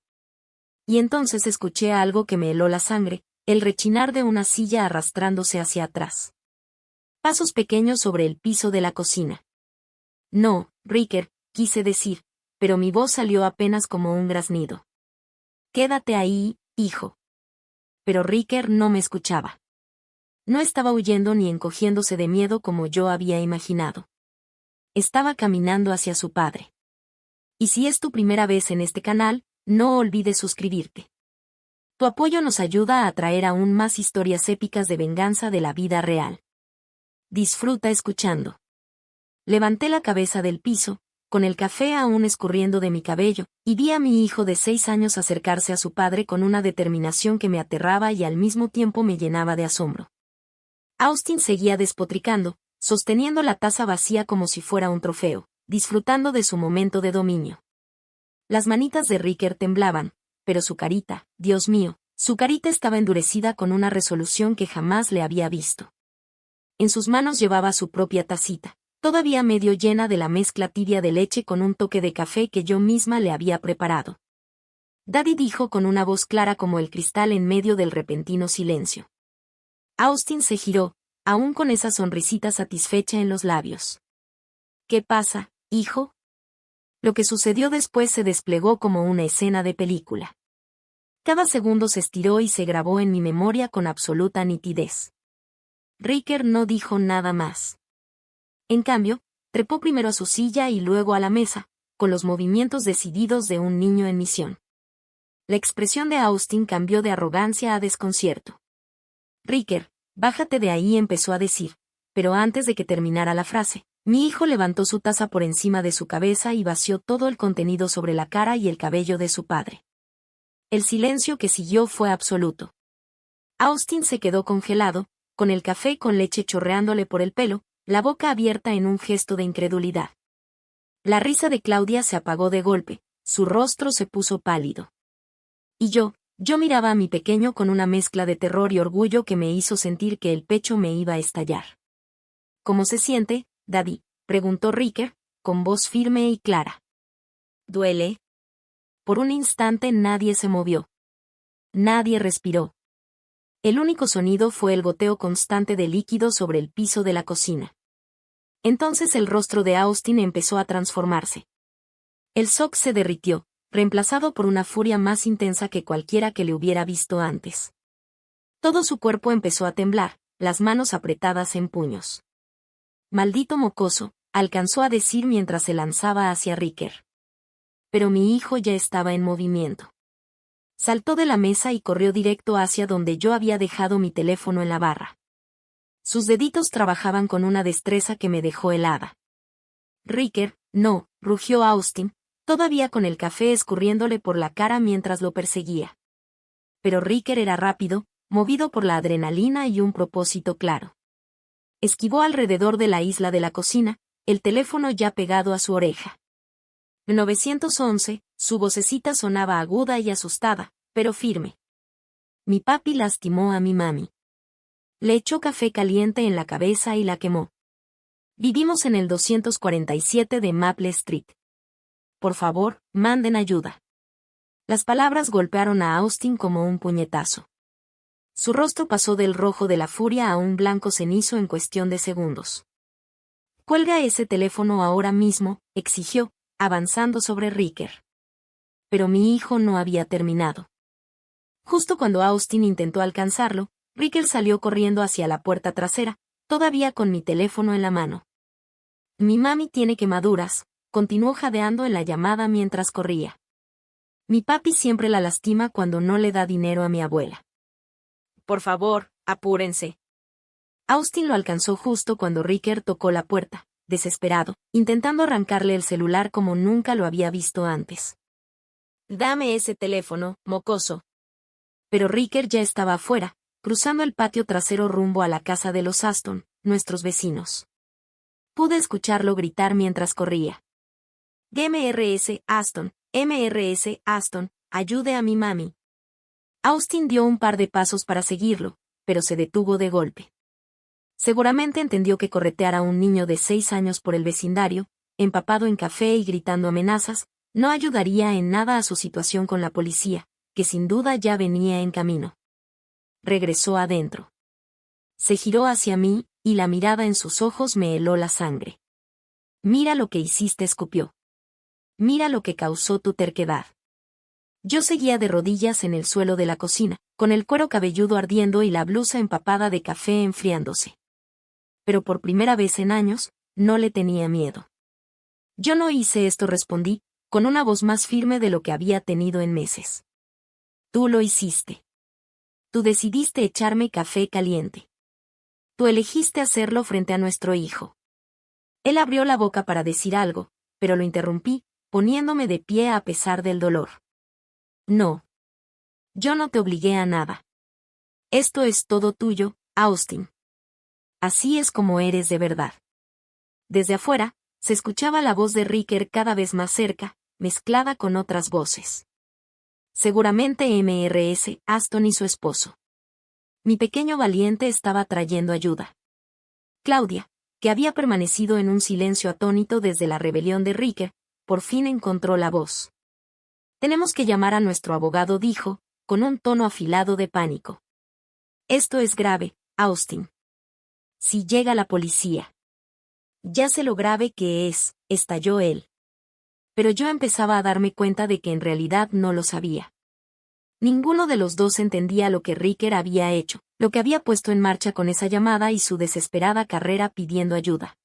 Y entonces escuché algo que me heló la sangre, el rechinar de una silla arrastrándose hacia atrás. Pasos pequeños sobre el piso de la cocina. No, Ricker, quise decir, pero mi voz salió apenas como un graznido. Quédate ahí, hijo. Pero Ricker no me escuchaba. No estaba huyendo ni encogiéndose de miedo como yo había imaginado. Estaba caminando hacia su padre. Y si es tu primera vez en este canal, no olvides suscribirte. Tu apoyo nos ayuda a traer aún más historias épicas de venganza de la vida real. Disfruta escuchando. Levanté la cabeza del piso, con el café aún escurriendo de mi cabello, y vi a mi hijo de 6 años acercarse a su padre con una determinación que me aterraba y al mismo tiempo me llenaba de asombro. Austin seguía despotricando, sosteniendo la taza vacía como si fuera un trofeo, disfrutando de su momento de dominio. Las manitas de Ricker temblaban, pero su carita, Dios mío, su carita estaba endurecida con una resolución que jamás le había visto. En sus manos llevaba su propia tacita, todavía medio llena de la mezcla tibia de leche con un toque de café que yo misma le había preparado. Daddy dijo con una voz clara como el cristal en medio del repentino silencio. Austin se giró, aún con esa sonrisita satisfecha en los labios. ¿Qué pasa, hijo? Lo que sucedió después se desplegó como una escena de película. Cada segundo se estiró y se grabó en mi memoria con absoluta nitidez. Ricker no dijo nada más. En cambio, trepó primero a su silla y luego a la mesa, con los movimientos decididos de un niño en misión. La expresión de Austin cambió de arrogancia a desconcierto. Ricker, bájate de ahí, empezó a decir, pero antes de que terminara la frase, mi hijo levantó su taza por encima de su cabeza y vació todo el contenido sobre la cara y el cabello de su padre. El silencio que siguió fue absoluto. Austin se quedó congelado, con el café con leche chorreándole por el pelo, la boca abierta en un gesto de incredulidad. La risa de Claudia se apagó de golpe, su rostro se puso pálido. Y yo miraba a mi pequeño con una mezcla de terror y orgullo que me hizo sentir que el pecho me iba a estallar. ¿Cómo se siente, Daddy?, preguntó Ricker, con voz firme y clara. ¿Duele? Por un instante nadie se movió. Nadie respiró. El único sonido fue el goteo constante de líquido sobre el piso de la cocina. Entonces el rostro de Austin empezó a transformarse. El shock se derritió, reemplazado por una furia más intensa que cualquiera que le hubiera visto antes. Todo su cuerpo empezó a temblar, las manos apretadas en puños. «Maldito mocoso», alcanzó a decir mientras se lanzaba hacia Ricker. Pero mi hijo ya estaba en movimiento. Saltó de la mesa y corrió directo hacia donde yo había dejado mi teléfono en la barra. Sus deditos trabajaban con una destreza que me dejó helada. «Ricker, no», rugió Austin, todavía con el café escurriéndole por la cara mientras lo perseguía. Pero Ricker era rápido, movido por la adrenalina y un propósito claro. Esquivó alrededor de la isla de la cocina, el teléfono ya pegado a su oreja. 911, su vocecita sonaba aguda y asustada, pero firme. Mi papi lastimó a mi mami. Le echó café caliente en la cabeza y la quemó. Vivimos en el 247 de Maple Street. Por favor, manden ayuda. Las palabras golpearon a Austin como un puñetazo. Su rostro pasó del rojo de la furia a un blanco cenizo en cuestión de segundos. «Cuelga ese teléfono ahora mismo», exigió, avanzando sobre Ricker. Pero mi hijo no había terminado. Justo cuando Austin intentó alcanzarlo, Ricker salió corriendo hacia la puerta trasera, todavía con mi teléfono en la mano. Mi mami tiene quemaduras, continuó jadeando en la llamada mientras corría. Mi papi siempre la lastima cuando no le da dinero a mi abuela. Por favor, apúrense. Austin lo alcanzó justo cuando Ricker tocó la puerta, desesperado, intentando arrancarle el celular como nunca lo había visto antes. Dame ese teléfono, mocoso. Pero Ricker ya estaba afuera, cruzando el patio trasero rumbo a la casa de los Aston, nuestros vecinos. Pude escucharlo gritar mientras corría. MRS Aston, MRS Aston, ayude a mi mami. Austin dio un par de pasos para seguirlo, pero se detuvo de golpe. Seguramente entendió que corretear a un niño de 6 años por el vecindario, empapado en café y gritando amenazas, no ayudaría en nada a su situación con la policía, que sin duda ya venía en camino. Regresó adentro. Se giró hacia mí, y la mirada en sus ojos me heló la sangre. Mira lo que hiciste, escupió. Mira lo que causó tu terquedad. Yo seguía de rodillas en el suelo de la cocina, con el cuero cabelludo ardiendo y la blusa empapada de café enfriándose. Pero por primera vez en años, no le tenía miedo. Yo no hice esto, respondí, con una voz más firme de lo que había tenido en meses. Tú lo hiciste. Tú decidiste echarme café caliente. Tú elegiste hacerlo frente a nuestro hijo. Él abrió la boca para decir algo, pero lo interrumpí, poniéndome de pie a pesar del dolor. No. Yo no te obligué a nada. Esto es todo tuyo, Austin. Así es como eres de verdad. Desde afuera, se escuchaba la voz de Ricker cada vez más cerca, mezclada con otras voces. Seguramente MRS Aston y su esposo. Mi pequeño valiente estaba trayendo ayuda. Claudia, que había permanecido en un silencio atónito desde la rebelión de Ricker, por fin encontró la voz. Tenemos que llamar a nuestro abogado, dijo, con un tono afilado de pánico. Esto es grave, Austin. Si llega la policía. Ya sé lo grave que es, estalló él. Pero yo empezaba a darme cuenta de que en realidad no lo sabía. Ninguno de los dos entendía lo que Ricker había hecho, lo que había puesto en marcha con esa llamada y su desesperada carrera pidiendo ayuda.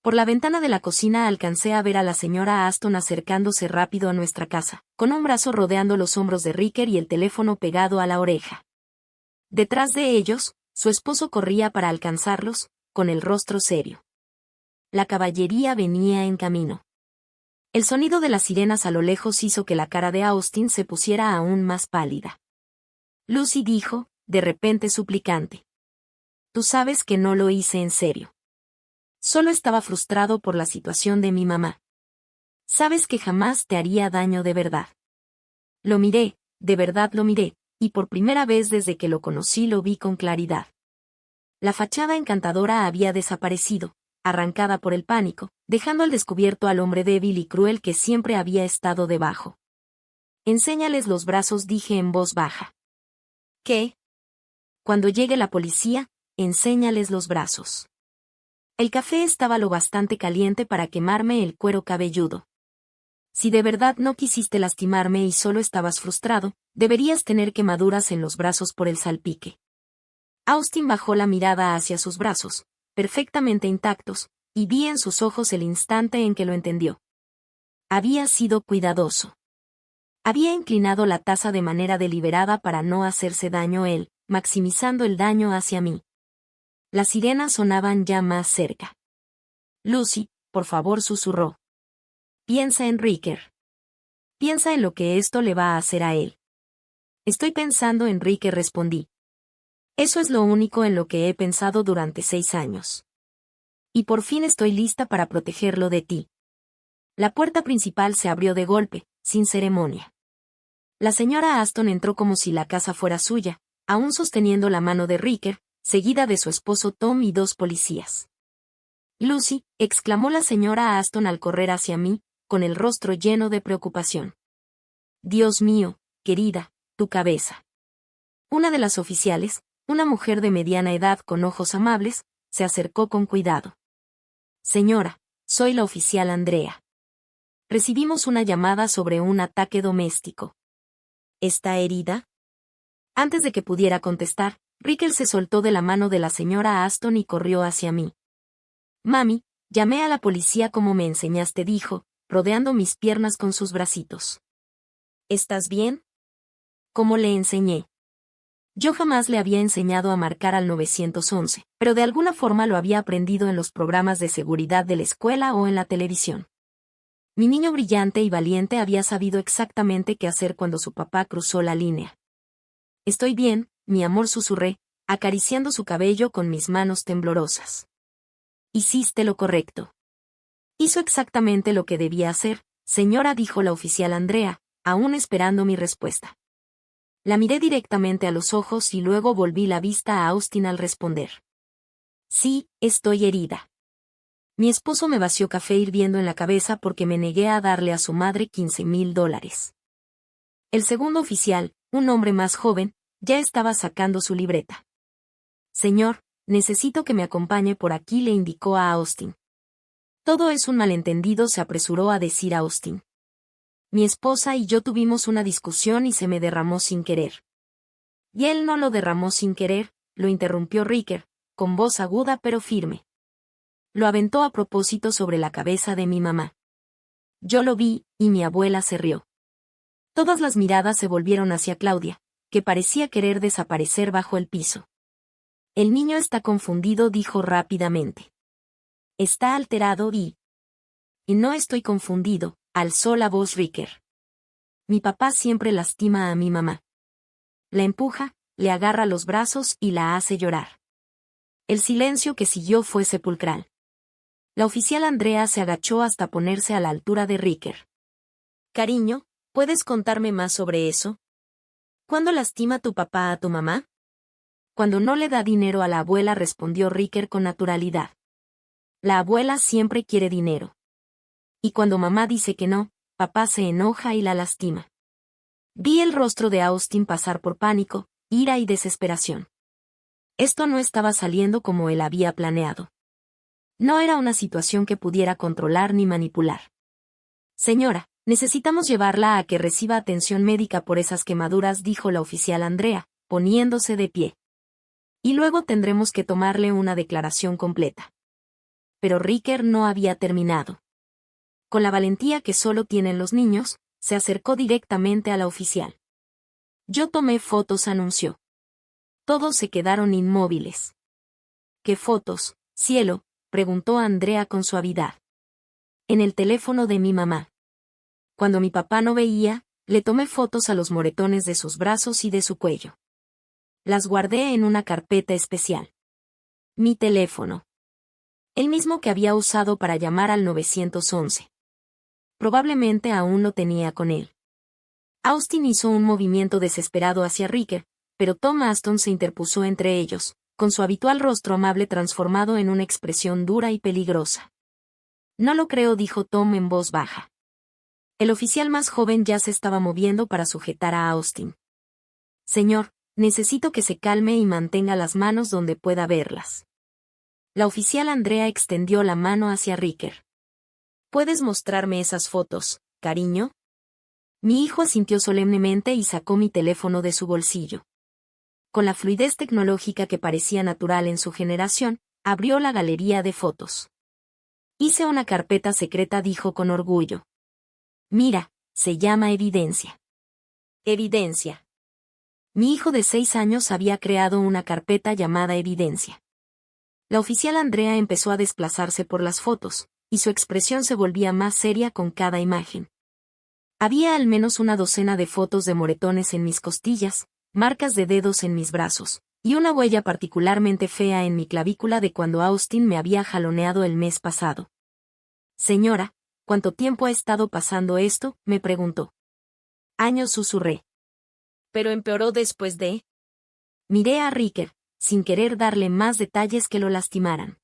Por la ventana de la cocina alcancé a ver a la señora Aston acercándose rápido a nuestra casa, con un brazo rodeando los hombros de Ricker y el teléfono pegado a la oreja. Detrás de ellos, su esposo corría para alcanzarlos, con el rostro serio. La caballería venía en camino. El sonido de las sirenas a lo lejos hizo que la cara de Austin se pusiera aún más pálida. Lucy dijo, de repente suplicante. Tú sabes que no lo hice en serio. Solo estaba frustrado por la situación de mi mamá. Sabes que jamás te haría daño de verdad. Lo miré, de verdad lo miré, y por primera vez desde que lo conocí lo vi con claridad. La fachada encantadora había desaparecido, arrancada por el pánico, dejando al descubierto al hombre débil y cruel que siempre había estado debajo. Enséñales los brazos, dije en voz baja. ¿Qué? Cuando llegue la policía, enséñales los brazos. El café estaba lo bastante caliente para quemarme el cuero cabelludo. Si de verdad no quisiste lastimarme y solo estabas frustrado, deberías tener quemaduras en los brazos por el salpique. Austin bajó la mirada hacia sus brazos, perfectamente intactos, y vi en sus ojos el instante en que lo entendió. Había sido cuidadoso. Había inclinado la taza de manera deliberada para no hacerse daño él, maximizando el daño hacia mí. Las sirenas sonaban ya más cerca. Lucy, por favor, susurró. Piensa en Ricker. Piensa en lo que esto le va a hacer a él. Estoy pensando en Ricker, respondí. Eso es lo único en lo que he pensado durante 6 años. Y por fin estoy lista para protegerlo de ti. La puerta principal se abrió de golpe, sin ceremonia. La señora Aston entró como si la casa fuera suya, aún sosteniendo la mano de Ricker, seguida de su esposo Tom y 2 policías. Lucy, exclamó la señora Aston al correr hacia mí, con el rostro lleno de preocupación. Dios mío, querida, tu cabeza. Una de las oficiales, una mujer de mediana edad con ojos amables, se acercó con cuidado. Señora, soy la oficial Andrea. Recibimos una llamada sobre un ataque doméstico. ¿Está herida? Antes de que pudiera contestar, Ricker se soltó de la mano de la señora Aston y corrió hacia mí. Mami, llamé a la policía como me enseñaste, dijo, rodeando mis piernas con sus bracitos. ¿Estás bien? ¿Cómo le enseñé? Yo jamás le había enseñado a marcar al 911, pero de alguna forma lo había aprendido en los programas de seguridad de la escuela o en la televisión. Mi niño brillante y valiente había sabido exactamente qué hacer cuando su papá cruzó la línea. Estoy bien, mi amor, susurré, acariciando su cabello con mis manos temblorosas. Hiciste lo correcto. Hizo exactamente lo que debía hacer, señora, dijo la oficial Andrea, aún esperando mi respuesta. La miré directamente a los ojos y luego volví la vista a Austin al responder. Sí, estoy herida. Mi esposo me vació café hirviendo en la cabeza porque me negué a darle a su madre $15,000. El segundo oficial, un hombre más joven, ya estaba sacando su libreta. Señor, necesito que me acompañe por aquí, le indicó a Austin. Todo es un malentendido, se apresuró a decir Austin. Mi esposa y yo tuvimos una discusión y se me derramó sin querer. Y él no lo derramó sin querer, lo interrumpió Ricker, con voz aguda pero firme. Lo aventó a propósito sobre la cabeza de mi mamá. Yo lo vi, y mi abuela se rió. Todas las miradas se volvieron hacia Claudia, que parecía querer desaparecer bajo el piso. El niño está confundido, dijo rápidamente. Está alterado y no estoy confundido, alzó la voz Ricker. Mi papá siempre lastima a mi mamá. La empuja, le agarra los brazos y la hace llorar. El silencio que siguió fue sepulcral. La oficial Andrea se agachó hasta ponerse a la altura de Ricker. Cariño, ¿puedes contarme más sobre eso? ¿Cuándo lastima tu papá a tu mamá? Cuando no le da dinero a la abuela, respondió Ricker con naturalidad. La abuela siempre quiere dinero. Y cuando mamá dice que no, papá se enoja y la lastima. Vi el rostro de Austin pasar por pánico, ira y desesperación. Esto no estaba saliendo como él había planeado. No era una situación que pudiera controlar ni manipular. Señora, necesitamos llevarla a que reciba atención médica por esas quemaduras, dijo la oficial Andrea, poniéndose de pie. Y luego tendremos que tomarle una declaración completa. Pero Ricker no había terminado. Con la valentía que solo tienen los niños, se acercó directamente a la oficial. Yo tomé fotos, anunció. Todos se quedaron inmóviles. ¿Qué fotos, cielo?, preguntó Andrea con suavidad. En el teléfono de mi mamá. Cuando mi papá no veía, le tomé fotos a los moretones de sus brazos y de su cuello. Las guardé en una carpeta especial. Mi teléfono. El mismo que había usado para llamar al 911. Probablemente aún lo tenía con él. Austin hizo un movimiento desesperado hacia Ricker, pero Tom Aston se interpuso entre ellos, con su habitual rostro amable transformado en una expresión dura y peligrosa. No lo creo, dijo Tom en voz baja. El oficial más joven ya se estaba moviendo para sujetar a Austin. Señor, necesito que se calme y mantenga las manos donde pueda verlas. La oficial Andrea extendió la mano hacia Ricker. ¿Puedes mostrarme esas fotos, cariño? Mi hijo asintió solemnemente y sacó mi teléfono de su bolsillo. Con la fluidez tecnológica que parecía natural en su generación, abrió la galería de fotos. Hice una carpeta secreta, dijo con orgullo. Mira, se llama Evidencia. Evidencia. Mi hijo de 6 años había creado una carpeta llamada Evidencia. La oficial Andrea empezó a desplazarse por las fotos, y su expresión se volvía más seria con cada imagen. Había al menos una docena de fotos de moretones en mis costillas, marcas de dedos en mis brazos, y una huella particularmente fea en mi clavícula de cuando Austin me había jaloneado el mes pasado. Señora, ¿cuánto tiempo ha estado pasando esto?, me preguntó. Años, susurré. Pero empeoró después de... Miré a Ricker, sin querer darle más detalles que lo lastimaran.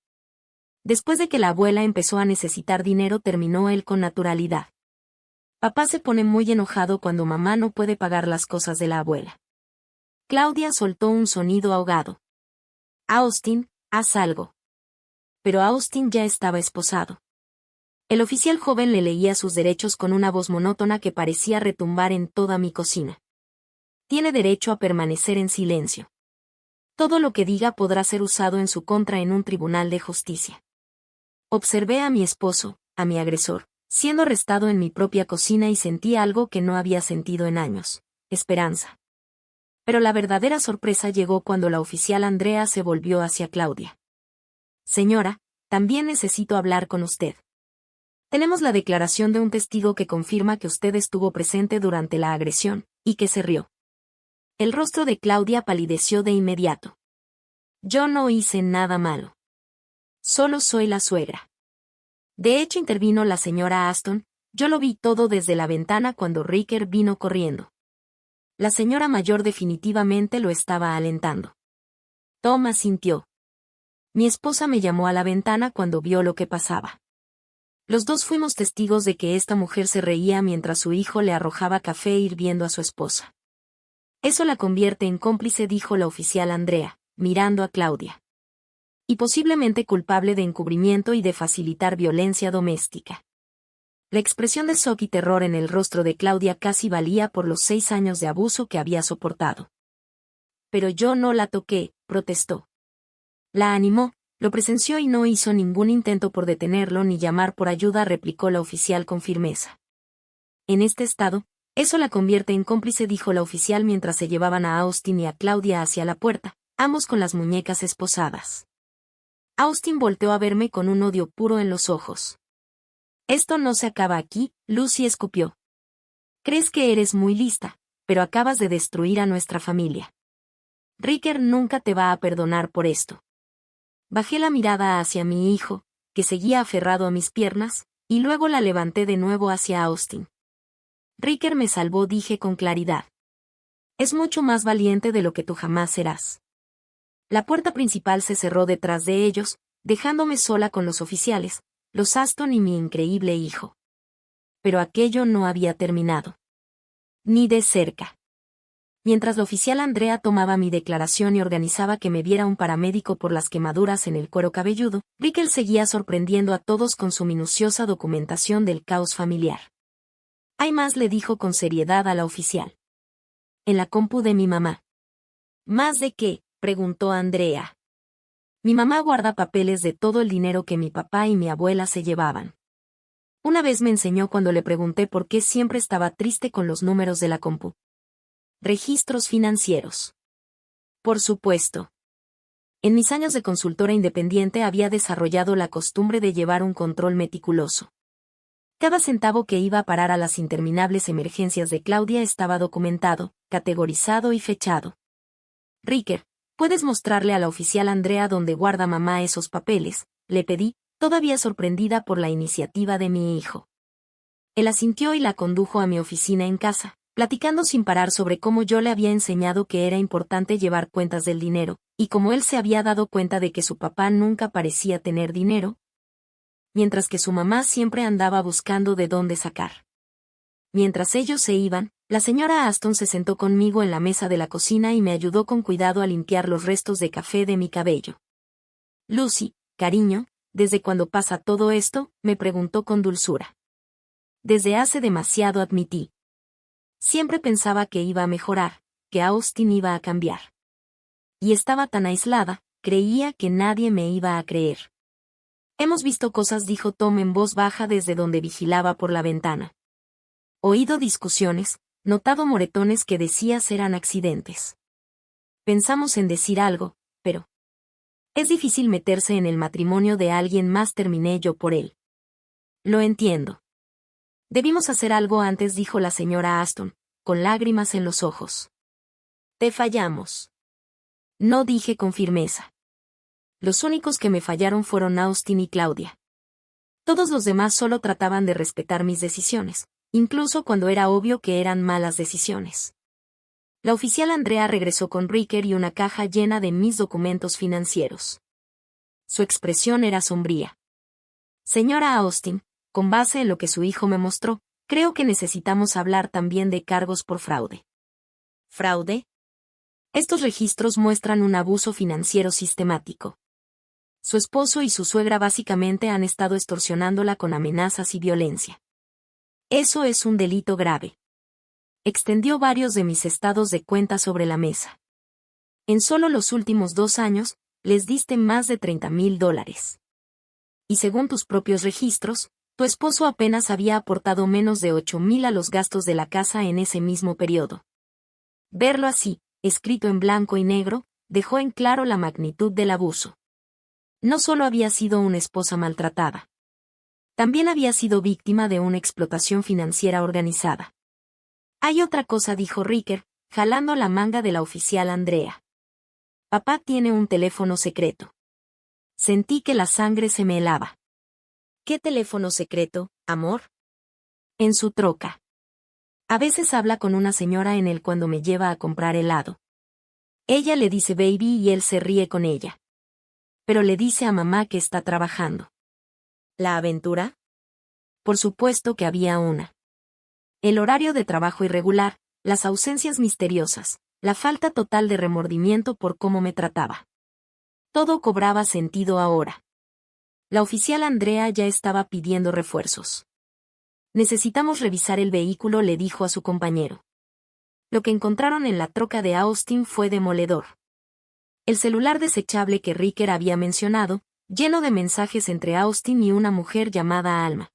Después de que la abuela empezó a necesitar dinero, terminó él con naturalidad. Papá se pone muy enojado cuando mamá no puede pagar las cosas de la abuela. Claudia soltó un sonido ahogado. Austin, haz algo. Pero Austin ya estaba esposado. El oficial joven le leía sus derechos con una voz monótona que parecía retumbar en toda mi cocina. Tiene derecho a permanecer en silencio. Todo lo que diga podrá ser usado en su contra en un tribunal de justicia. Observé a mi esposo, a mi agresor, siendo arrestado en mi propia cocina y sentí algo que no había sentido en años: esperanza. Pero la verdadera sorpresa llegó cuando la oficial Andrea se volvió hacia Claudia. Señora, también necesito hablar con usted. Tenemos la declaración de un testigo que confirma que usted estuvo presente durante la agresión, y que se rió. El rostro de Claudia palideció de inmediato. Yo no hice nada malo. Solo soy la suegra. De hecho, intervino la señora Aston, yo lo vi todo desde la ventana cuando Ricker vino corriendo. La señora mayor definitivamente lo estaba alentando. Tom asintió. Mi esposa me llamó a la ventana cuando vio lo que pasaba. Los dos fuimos testigos de que esta mujer se reía mientras su hijo le arrojaba café hirviendo a su esposa. Eso la convierte en cómplice, dijo la oficial Andrea, mirando a Claudia. Y posiblemente culpable de encubrimiento y de facilitar violencia doméstica. La expresión de shock y terror en el rostro de Claudia casi valía por los 6 años de abuso que había soportado. Pero yo no la toqué, protestó. La animó, lo presenció y no hizo ningún intento por detenerlo ni llamar por ayuda, replicó la oficial con firmeza. En este estado, eso la convierte en cómplice, dijo la oficial mientras se llevaban a Austin y a Claudia hacia la puerta, ambos con las muñecas esposadas. Austin volteó a verme con un odio puro en los ojos. Esto no se acaba aquí, Lucy escupió. Crees que eres muy lista, pero acabas de destruir a nuestra familia. Ricker nunca te va a perdonar por esto. Bajé la mirada hacia mi hijo, que seguía aferrado a mis piernas, y luego la levanté de nuevo hacia Austin. Ricker me salvó, dije con claridad. Es mucho más valiente de lo que tú jamás serás. La puerta principal se cerró detrás de ellos, dejándome sola con los oficiales, los Aston y mi increíble hijo. Pero aquello no había terminado. Ni de cerca. Mientras la oficial Andrea tomaba mi declaración y organizaba que me viera un paramédico por las quemaduras en el cuero cabelludo, Ricker seguía sorprendiendo a todos con su minuciosa documentación del caos familiar. Hay más, le dijo con seriedad a la oficial. En la compu de mi mamá. ¿Más de qué?, preguntó Andrea. Mi mamá guarda papeles de todo el dinero que mi papá y mi abuela se llevaban. Una vez me enseñó cuando le pregunté por qué siempre estaba triste con los números de la compu. Registros financieros. Por supuesto. En mis años de consultora independiente había desarrollado la costumbre de llevar un control meticuloso. Cada centavo que iba a parar a las interminables emergencias de Claudia estaba documentado, categorizado y fechado. Ricker, ¿puedes mostrarle a la oficial Andrea dónde guarda mamá esos papeles?, le pedí, todavía sorprendida por la iniciativa de mi hijo. Él asintió y la condujo a mi oficina en casa, platicando sin parar sobre cómo yo le había enseñado que era importante llevar cuentas del dinero, y cómo él se había dado cuenta de que su papá nunca parecía tener dinero, mientras que su mamá siempre andaba buscando de dónde sacar. Mientras ellos se iban, la señora Aston se sentó conmigo en la mesa de la cocina y me ayudó con cuidado a limpiar los restos de café de mi cabello. Lucy, cariño, ¿desde cuándo pasa todo esto?, me preguntó con dulzura. Desde hace demasiado, admití. Siempre pensaba que iba a mejorar, que Austin iba a cambiar. Y estaba tan aislada, creía que nadie me iba a creer. Hemos visto cosas, dijo Tom en voz baja desde donde vigilaba por la ventana. Oído discusiones, notado moretones que decías eran accidentes. Pensamos en decir algo, pero es difícil meterse en el matrimonio de alguien más, terminé yo por él. Lo entiendo. Debimos hacer algo antes, dijo la señora Aston, con lágrimas en los ojos. Te fallamos. No, dije con firmeza. Los únicos que me fallaron fueron Austin y Claudia. Todos los demás solo trataban de respetar mis decisiones, incluso cuando era obvio que eran malas decisiones. La oficial Andrea regresó con Ricker y una caja llena de mis documentos financieros. Su expresión era sombría. Señora Austin, con base en lo que su hijo me mostró, creo que necesitamos hablar también de cargos por fraude. ¿Fraude? Estos registros muestran un abuso financiero sistemático. Su esposo y su suegra básicamente han estado extorsionándola con amenazas y violencia. Eso es un delito grave. Extendió varios de mis estados de cuenta sobre la mesa. En solo los últimos 2 años, les diste más de $30,000. Y según tus propios registros, tu esposo apenas había aportado menos de $8,000 a los gastos de la casa en ese mismo periodo. Verlo así, escrito en blanco y negro, dejó en claro la magnitud del abuso. No solo había sido una esposa maltratada. También había sido víctima de una explotación financiera organizada. Hay otra cosa, dijo Ricker, jalando la manga de la oficial Andrea. Papá tiene un teléfono secreto. Sentí que la sangre se me helaba. ¿Qué teléfono secreto, amor? En su troca. A veces habla con una señora en él cuando me lleva a comprar helado. Ella le dice baby y él se ríe con ella. Pero le dice a mamá que está trabajando. ¿La aventura? Por supuesto que había una. El horario de trabajo irregular, las ausencias misteriosas, la falta total de remordimiento por cómo me trataba. Todo cobraba sentido ahora. La oficial Andrea ya estaba pidiendo refuerzos. Necesitamos revisar el vehículo, le dijo a su compañero. Lo que encontraron en la troca de Austin fue demoledor. El celular desechable que Ricker había mencionado, lleno de mensajes entre Austin y una mujer llamada Alma.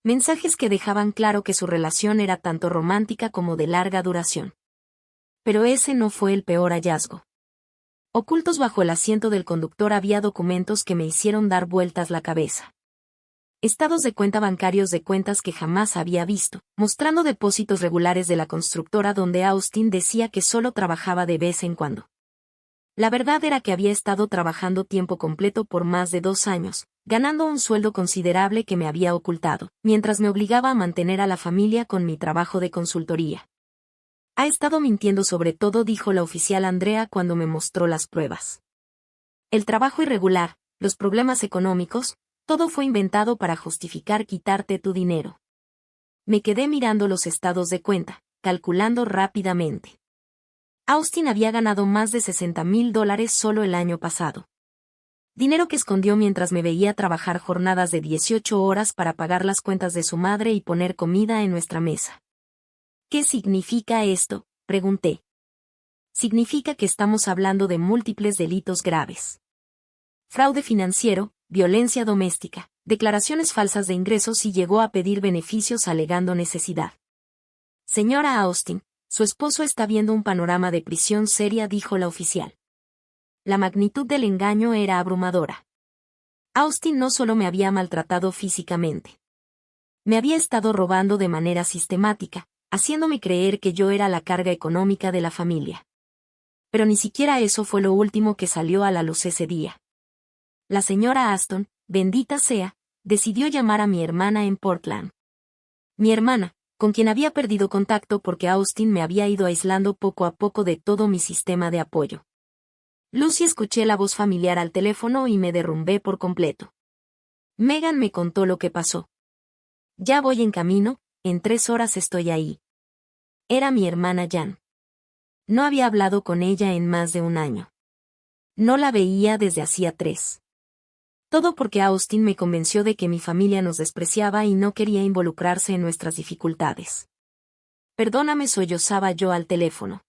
Mensajes que dejaban claro que su relación era tanto romántica como de larga duración. Pero ese no fue el peor hallazgo. Ocultos bajo el asiento del conductor había documentos que me hicieron dar vueltas la cabeza. Estados de cuenta bancarios de cuentas que jamás había visto, mostrando depósitos regulares de la constructora donde Austin decía que solo trabajaba de vez en cuando. La verdad era que había estado trabajando tiempo completo por más de 2 años, ganando un sueldo considerable que me había ocultado, mientras me obligaba a mantener a la familia con mi trabajo de consultoría. Ha estado mintiendo sobre todo, dijo la oficial Andrea cuando me mostró las pruebas. El trabajo irregular, los problemas económicos, todo fue inventado para justificar quitarte tu dinero. Me quedé mirando los estados de cuenta, calculando rápidamente. Austin había ganado más de $60,000 solo el año pasado. Dinero que escondió mientras me veía trabajar jornadas de 18 horas para pagar las cuentas de su madre y poner comida en nuestra mesa. ¿Qué significa esto?, pregunté. Significa que estamos hablando de múltiples delitos graves. Fraude financiero, violencia doméstica, declaraciones falsas de ingresos y llegó a pedir beneficios alegando necesidad. Señora Austin, su esposo está viendo un panorama de prisión seria, dijo la oficial. La magnitud del engaño era abrumadora. Austin no solo me había maltratado físicamente. Me había estado robando de manera sistemática, haciéndome creer que yo era la carga económica de la familia. Pero ni siquiera eso fue lo último que salió a la luz ese día. La señora Aston, bendita sea, decidió llamar a mi hermana en Portland. Mi hermana, con quien había perdido contacto porque Austin me había ido aislando poco a poco de todo mi sistema de apoyo. Lucy, escuché la voz familiar al teléfono y me derrumbé por completo. Megan me contó lo que pasó. Ya voy en camino, en 3 horas estoy ahí. Era mi hermana Jan. No había hablado con ella en más de 1 año. No la veía desde hacía 3. Todo porque Austin me convenció de que mi familia nos despreciaba y no quería involucrarse en nuestras dificultades. Perdóname, sollozaba yo al teléfono.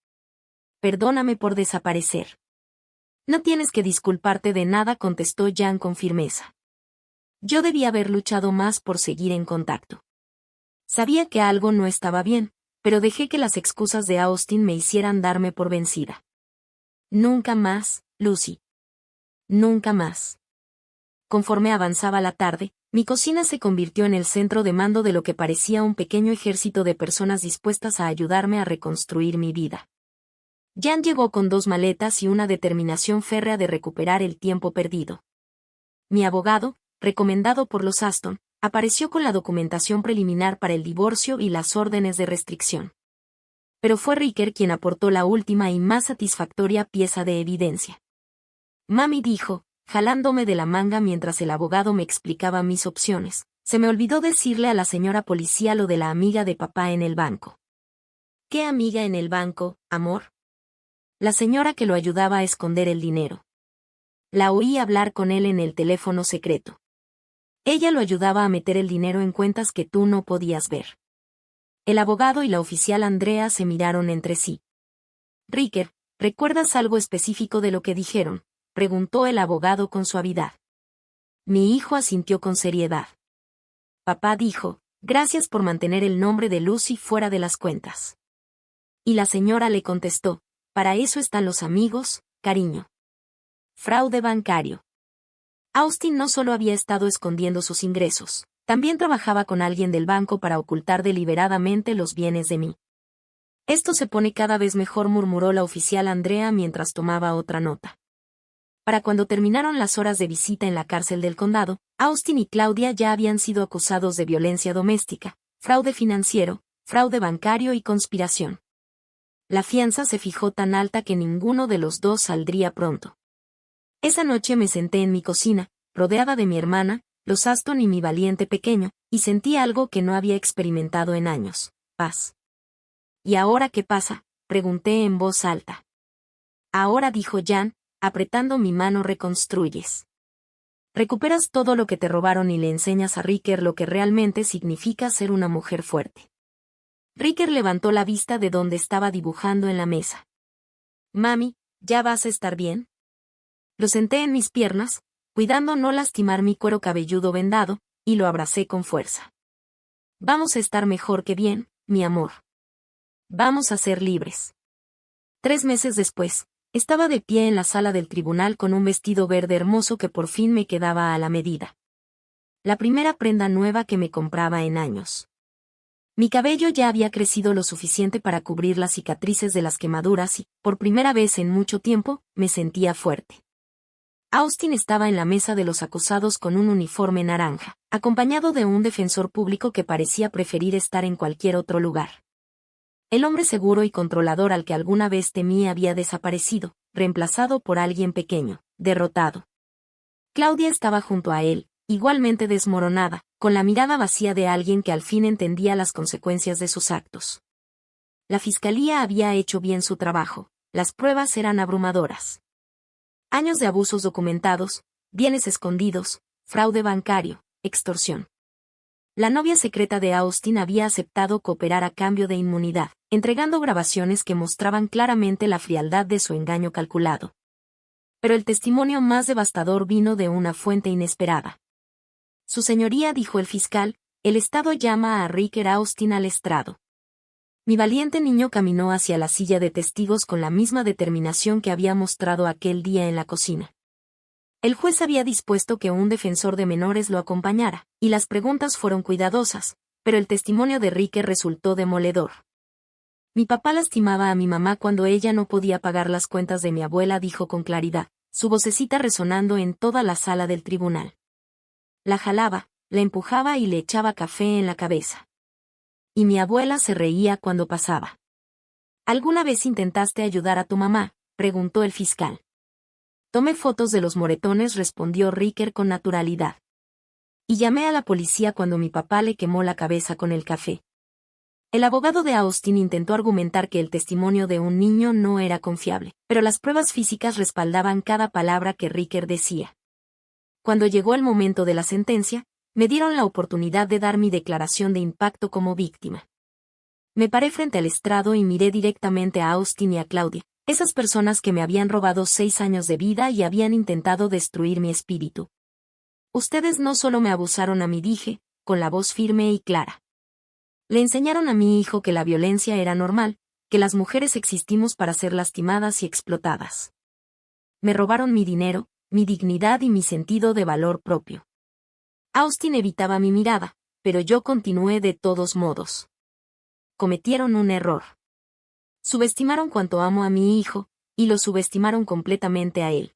Perdóname por desaparecer. No tienes que disculparte de nada, contestó Jan con firmeza. Yo debía haber luchado más por seguir en contacto. Sabía que algo no estaba bien, pero dejé que las excusas de Austin me hicieran darme por vencida. Nunca más, Lucy. Nunca más. Conforme avanzaba la tarde, mi cocina se convirtió en el centro de mando de lo que parecía un pequeño ejército de personas dispuestas a ayudarme a reconstruir mi vida. Jan llegó con 2 maletas y una determinación férrea de recuperar el tiempo perdido. Mi abogado, recomendado por los Aston, apareció con la documentación preliminar para el divorcio y las órdenes de restricción. Pero fue Ricker quien aportó la última y más satisfactoria pieza de evidencia. Mami, dijo, jalándome de la manga mientras el abogado me explicaba mis opciones, se me olvidó decirle a la señora policía lo de la amiga de papá en el banco. ¿Qué amiga en el banco, amor? La señora que lo ayudaba a esconder el dinero. La oí hablar con él en el teléfono secreto. Ella lo ayudaba a meter el dinero en cuentas que tú no podías ver. El abogado y la oficial Andrea se miraron entre sí. Ricker, ¿Recuerdas algo específico de lo que dijeron?, preguntó el abogado con suavidad. Mi hijo asintió con seriedad. Papá dijo, gracias por mantener el nombre de Lucy fuera de las cuentas. Y la señora le contestó, para eso están los amigos, cariño. Fraude bancario. Austin no solo había estado escondiendo sus ingresos, también trabajaba con alguien del banco para ocultar deliberadamente los bienes de mí. Esto se pone cada vez mejor, murmuró la oficial Andrea mientras tomaba otra nota. Para cuando terminaron las horas de visita en la cárcel del condado, Austin y Claudia ya habían sido acusados de violencia doméstica, fraude financiero, fraude bancario y conspiración. La fianza se fijó tan alta que ninguno de los dos saldría pronto. Esa noche me senté en mi cocina, rodeada de mi hermana, los Aston y mi valiente pequeño, y sentí algo que no había experimentado en años: paz. ¿Y ahora qué pasa?, pregunté en voz alta. Ahora, dijo Jan, apretando mi mano, reconstruyes. Recuperas todo lo que te robaron y le enseñas a Ricker lo que realmente significa ser una mujer fuerte. Ricker levantó la vista de donde estaba dibujando en la mesa. Mami, ¿ya vas a estar bien? Lo senté en mis piernas, cuidando no lastimar mi cuero cabelludo vendado, y lo abracé con fuerza. Vamos a estar mejor que bien, mi amor. Vamos a ser libres. 3 meses después, estaba de pie en la sala del tribunal con un vestido verde hermoso que por fin me quedaba a la medida. La primera prenda nueva que me compraba en años. Mi cabello ya había crecido lo suficiente para cubrir las cicatrices de las quemaduras y, por primera vez en mucho tiempo, me sentía fuerte. Austin estaba en la mesa de los acusados con un uniforme naranja, acompañado de un defensor público que parecía preferir estar en cualquier otro lugar. El hombre seguro y controlador al que alguna vez temí había desaparecido, reemplazado por alguien pequeño, derrotado. Claudia estaba junto a él, igualmente desmoronada, con la mirada vacía de alguien que al fin entendía las consecuencias de sus actos. La fiscalía había hecho bien su trabajo, las pruebas eran abrumadoras. Años de abusos documentados, bienes escondidos, fraude bancario, extorsión. La novia secreta de Austin había aceptado cooperar a cambio de inmunidad, entregando grabaciones que mostraban claramente la frialdad de su engaño calculado. Pero el testimonio más devastador vino de una fuente inesperada. Su señoría, dijo el fiscal, el Estado llama a Ricker Austin al estrado. Mi valiente niño caminó hacia la silla de testigos con la misma determinación que había mostrado aquel día en la cocina. El juez había dispuesto que un defensor de menores lo acompañara, y las preguntas fueron cuidadosas, pero el testimonio de Ricker resultó demoledor. Mi papá lastimaba a mi mamá cuando ella no podía pagar las cuentas de mi abuela, dijo con claridad, su vocecita resonando en toda la sala del tribunal. La jalaba, la empujaba y le echaba café en la cabeza. Y mi abuela se reía cuando pasaba. ¿Alguna vez intentaste ayudar a tu mamá?, preguntó el fiscal. Tomé fotos de los moretones, respondió Ricker con naturalidad. Y llamé a la policía cuando mi papá le quemó la cabeza con el café. El abogado de Austin intentó argumentar que el testimonio de un niño no era confiable, pero las pruebas físicas respaldaban cada palabra que Ricker decía. Cuando llegó el momento de la sentencia, me dieron la oportunidad de dar mi declaración de impacto como víctima. Me paré frente al estrado y miré directamente a Austin y a Claudia, esas personas que me habían robado 6 años de vida y habían intentado destruir mi espíritu. Ustedes no solo me abusaron a mí, dije, con la voz firme y clara. Le enseñaron a mi hijo que la violencia era normal, que las mujeres existimos para ser lastimadas y explotadas. Me robaron mi dinero, mi dignidad y mi sentido de valor propio. Austin evitaba mi mirada, pero yo continué de todos modos. Cometieron un error. Subestimaron cuánto amo a mi hijo, y lo subestimaron completamente a él.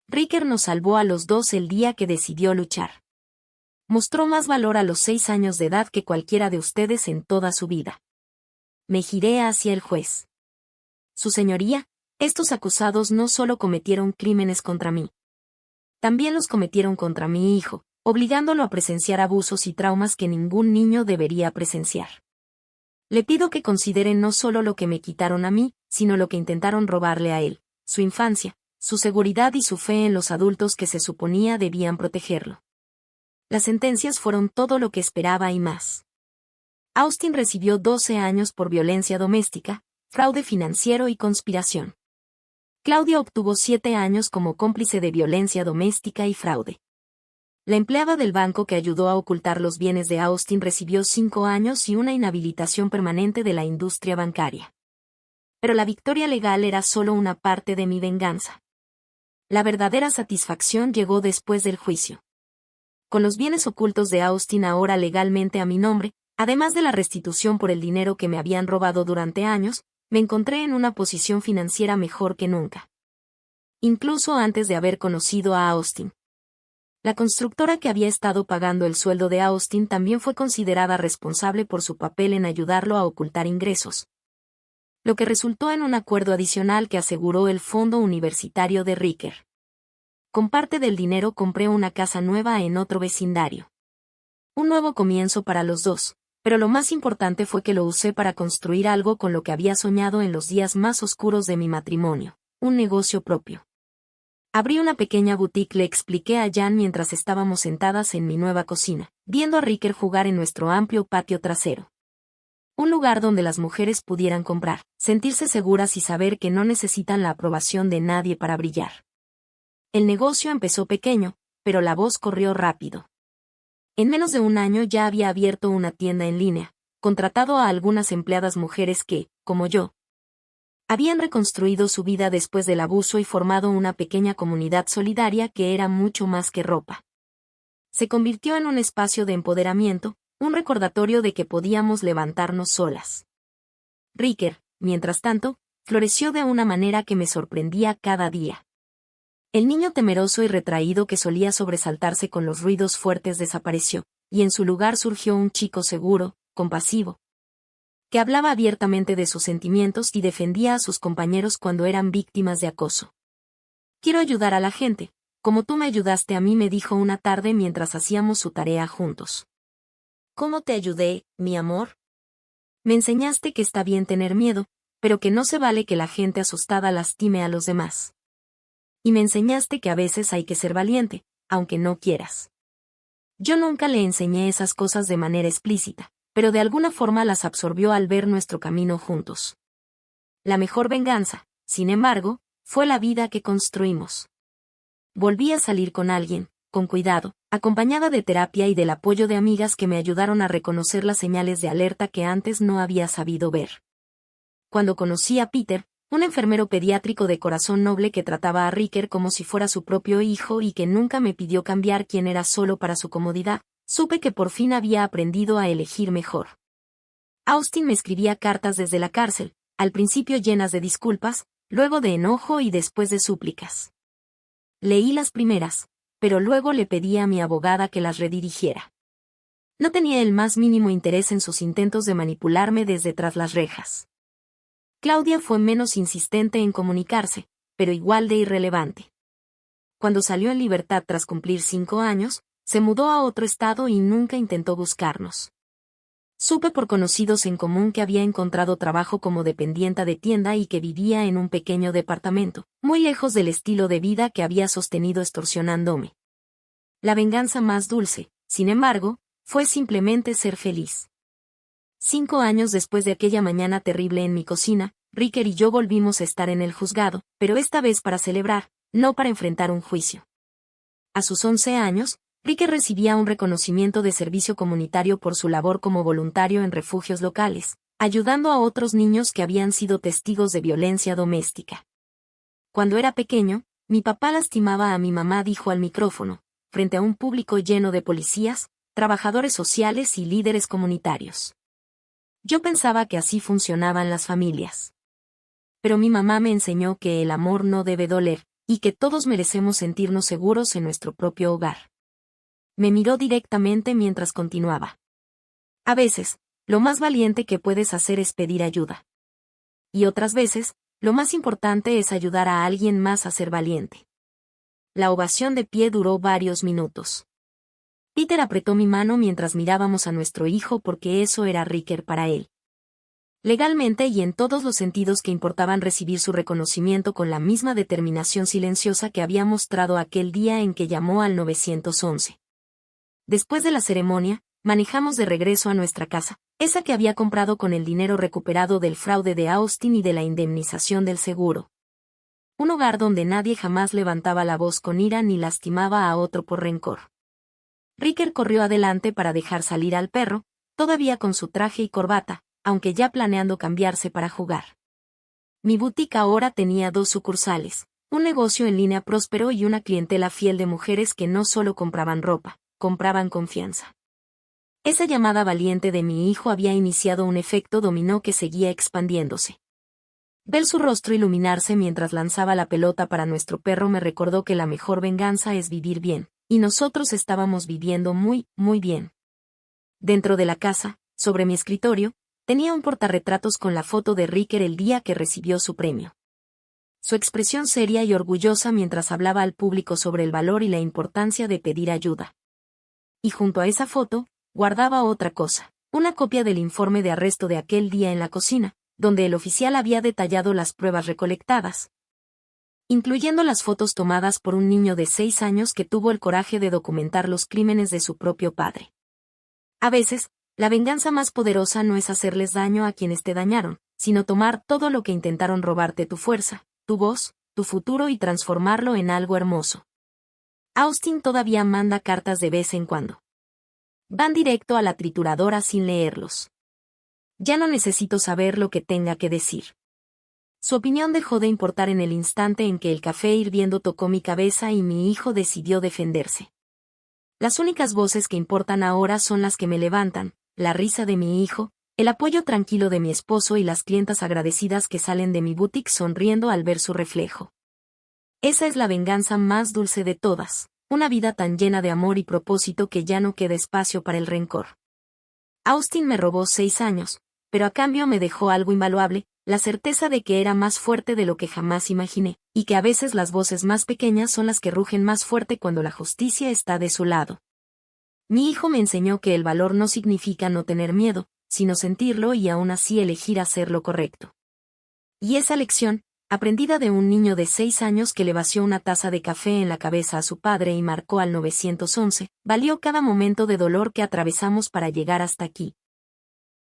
Ricker nos salvó a los dos el día que decidió luchar. Mostró más valor a los 6 años de edad que cualquiera de ustedes en toda su vida. Me giré hacia el juez. Su señoría, estos acusados no solo cometieron crímenes contra mí. También los cometieron contra mi hijo, obligándolo a presenciar abusos y traumas que ningún niño debería presenciar. Le pido que consideren no solo lo que me quitaron a mí, sino lo que intentaron robarle a él, su infancia, su seguridad y su fe en los adultos que se suponía debían protegerlo. Las sentencias fueron todo lo que esperaba y más. Austin recibió 12 años por violencia doméstica, fraude financiero y conspiración. Claudia obtuvo 7 años como cómplice de violencia doméstica y fraude. La empleada del banco que ayudó a ocultar los bienes de Austin recibió 5 años y una inhabilitación permanente de la industria bancaria. Pero la victoria legal era solo una parte de mi venganza. La verdadera satisfacción llegó después del juicio. Con los bienes ocultos de Austin ahora legalmente a mi nombre, además de la restitución por el dinero que me habían robado durante años, me encontré en una posición financiera mejor que nunca. Incluso antes de haber conocido a Austin. La constructora que había estado pagando el sueldo de Austin también fue considerada responsable por su papel en ayudarlo a ocultar ingresos. Lo que resultó en un acuerdo adicional que aseguró el fondo universitario de Ricker. Con parte del dinero compré una casa nueva en otro vecindario. Un nuevo comienzo para los dos, pero lo más importante fue que lo usé para construir algo con lo que había soñado en los días más oscuros de mi matrimonio, un negocio propio. Abrí una pequeña boutique, le expliqué a Jan mientras estábamos sentadas en mi nueva cocina, viendo a Ricker jugar en nuestro amplio patio trasero. Un lugar donde las mujeres pudieran comprar, sentirse seguras y saber que no necesitan la aprobación de nadie para brillar. El negocio empezó pequeño, pero la voz corrió rápido. En menos de un año ya había abierto una tienda en línea, contratado a algunas empleadas mujeres que, como yo, habían reconstruido su vida después del abuso y formado una pequeña comunidad solidaria que era mucho más que ropa. Se convirtió en un espacio de empoderamiento, un recordatorio de que podíamos levantarnos solas. Ricker, mientras tanto, floreció de una manera que me sorprendía cada día. El niño temeroso y retraído que solía sobresaltarse con los ruidos fuertes desapareció, y en su lugar surgió un chico seguro, compasivo, que hablaba abiertamente de sus sentimientos y defendía a sus compañeros cuando eran víctimas de acoso. Quiero ayudar a la gente, como tú me ayudaste a mí, me dijo una tarde mientras hacíamos su tarea juntos. ¿Cómo te ayudé, mi amor? Me enseñaste que está bien tener miedo, pero que no se vale que la gente asustada lastime a los demás. Y me enseñaste que a veces hay que ser valiente, aunque no quieras. Yo nunca le enseñé esas cosas de manera explícita, pero de alguna forma las absorbió al ver nuestro camino juntos. La mejor venganza, sin embargo, fue la vida que construimos. Volví a salir con alguien, con cuidado, acompañada de terapia y del apoyo de amigas que me ayudaron a reconocer las señales de alerta que antes no había sabido ver. Cuando conocí a Peter, un enfermero pediátrico de corazón noble que trataba a Ricker como si fuera su propio hijo y que nunca me pidió cambiar quién era solo para su comodidad, supe que por fin había aprendido a elegir mejor. Austin me escribía cartas desde la cárcel, al principio llenas de disculpas, luego de enojo y después de súplicas. Leí las primeras, pero luego le pedí a mi abogada que las redirigiera. No tenía el más mínimo interés en sus intentos de manipularme desde tras las rejas. Claudia fue menos insistente en comunicarse, pero igual de irrelevante. Cuando salió en libertad tras cumplir 5 años, se mudó a otro estado y nunca intentó buscarnos. Supe por conocidos en común que había encontrado trabajo como dependienta de tienda y que vivía en un pequeño departamento, muy lejos del estilo de vida que había sostenido extorsionándome. La venganza más dulce, sin embargo, fue simplemente ser feliz. 5 años después de aquella mañana terrible en mi cocina, Ricker y yo volvimos a estar en el juzgado, pero esta vez para celebrar, no para enfrentar un juicio. A sus 11 años, Ricker recibía un reconocimiento de servicio comunitario por su labor como voluntario en refugios locales, ayudando a otros niños que habían sido testigos de violencia doméstica. Cuando era pequeño, mi papá lastimaba a mi mamá, dijo al micrófono, frente a un público lleno de policías, trabajadores sociales y líderes comunitarios. Yo pensaba que así funcionaban las familias. Pero mi mamá me enseñó que el amor no debe doler, y que todos merecemos sentirnos seguros en nuestro propio hogar. Me miró directamente mientras continuaba. A veces, lo más valiente que puedes hacer es pedir ayuda. Y otras veces, lo más importante es ayudar a alguien más a ser valiente. La ovación de pie duró varios minutos. Peter apretó mi mano mientras mirábamos a nuestro hijo porque eso era Ricker para él. Legalmente y en todos los sentidos que importaban recibir su reconocimiento con la misma determinación silenciosa que había mostrado aquel día en que llamó al 911. Después de la ceremonia, manejamos de regreso a nuestra casa, esa que había comprado con el dinero recuperado del fraude de Austin y de la indemnización del seguro. un hogar donde nadie jamás levantaba la voz con ira ni lastimaba a otro por rencor. Ricker corrió adelante para dejar salir al perro, todavía con su traje y corbata, aunque ya planeando cambiarse para jugar. Mi boutique ahora tenía 2 sucursales, un negocio en línea próspero y una clientela fiel de mujeres que no solo compraban ropa, compraban confianza. Esa llamada valiente de mi hijo había iniciado un efecto dominó que seguía expandiéndose. Ver su rostro iluminarse mientras lanzaba la pelota para nuestro perro me recordó que la mejor venganza es vivir bien, y nosotros estábamos viviendo muy, muy bien. Dentro de la casa, sobre mi escritorio, tenía un portarretratos con la foto de Ricker el día que recibió su premio. Su expresión seria y orgullosa mientras hablaba al público sobre el valor y la importancia de pedir ayuda. Y junto a esa foto, guardaba otra cosa, una copia del informe de arresto de aquel día en la cocina, donde el oficial había detallado las pruebas recolectadas, incluyendo las fotos tomadas por un niño de 6 años que tuvo el coraje de documentar los crímenes de su propio padre. A veces, la venganza más poderosa no es hacerles daño a quienes te dañaron, sino tomar todo lo que intentaron robarte: tu fuerza, tu voz, tu futuro y transformarlo en algo hermoso. Austin todavía manda cartas de vez en cuando. Van directo a la trituradora sin leerlos. Ya no necesito saber lo que tenga que decir. Su opinión dejó de importar en el instante en que el café hirviendo tocó mi cabeza y mi hijo decidió defenderse. Las únicas voces que importan ahora son las que me levantan, la risa de mi hijo, el apoyo tranquilo de mi esposo y las clientas agradecidas que salen de mi boutique sonriendo al ver su reflejo. Esa es la venganza más dulce de todas, una vida tan llena de amor y propósito que ya no queda espacio para el rencor. Austin me robó 6 años, pero a cambio me dejó algo invaluable, la certeza de que era más fuerte de lo que jamás imaginé, y que a veces las voces más pequeñas son las que rugen más fuerte cuando la justicia está de su lado. Mi hijo me enseñó que el valor no significa no tener miedo, sino sentirlo y aún así elegir hacer lo correcto. Y esa lección, aprendida de un niño de 6 años que le vació una taza de café en la cabeza a su padre y marcó al 911, valió cada momento de dolor que atravesamos para llegar hasta aquí.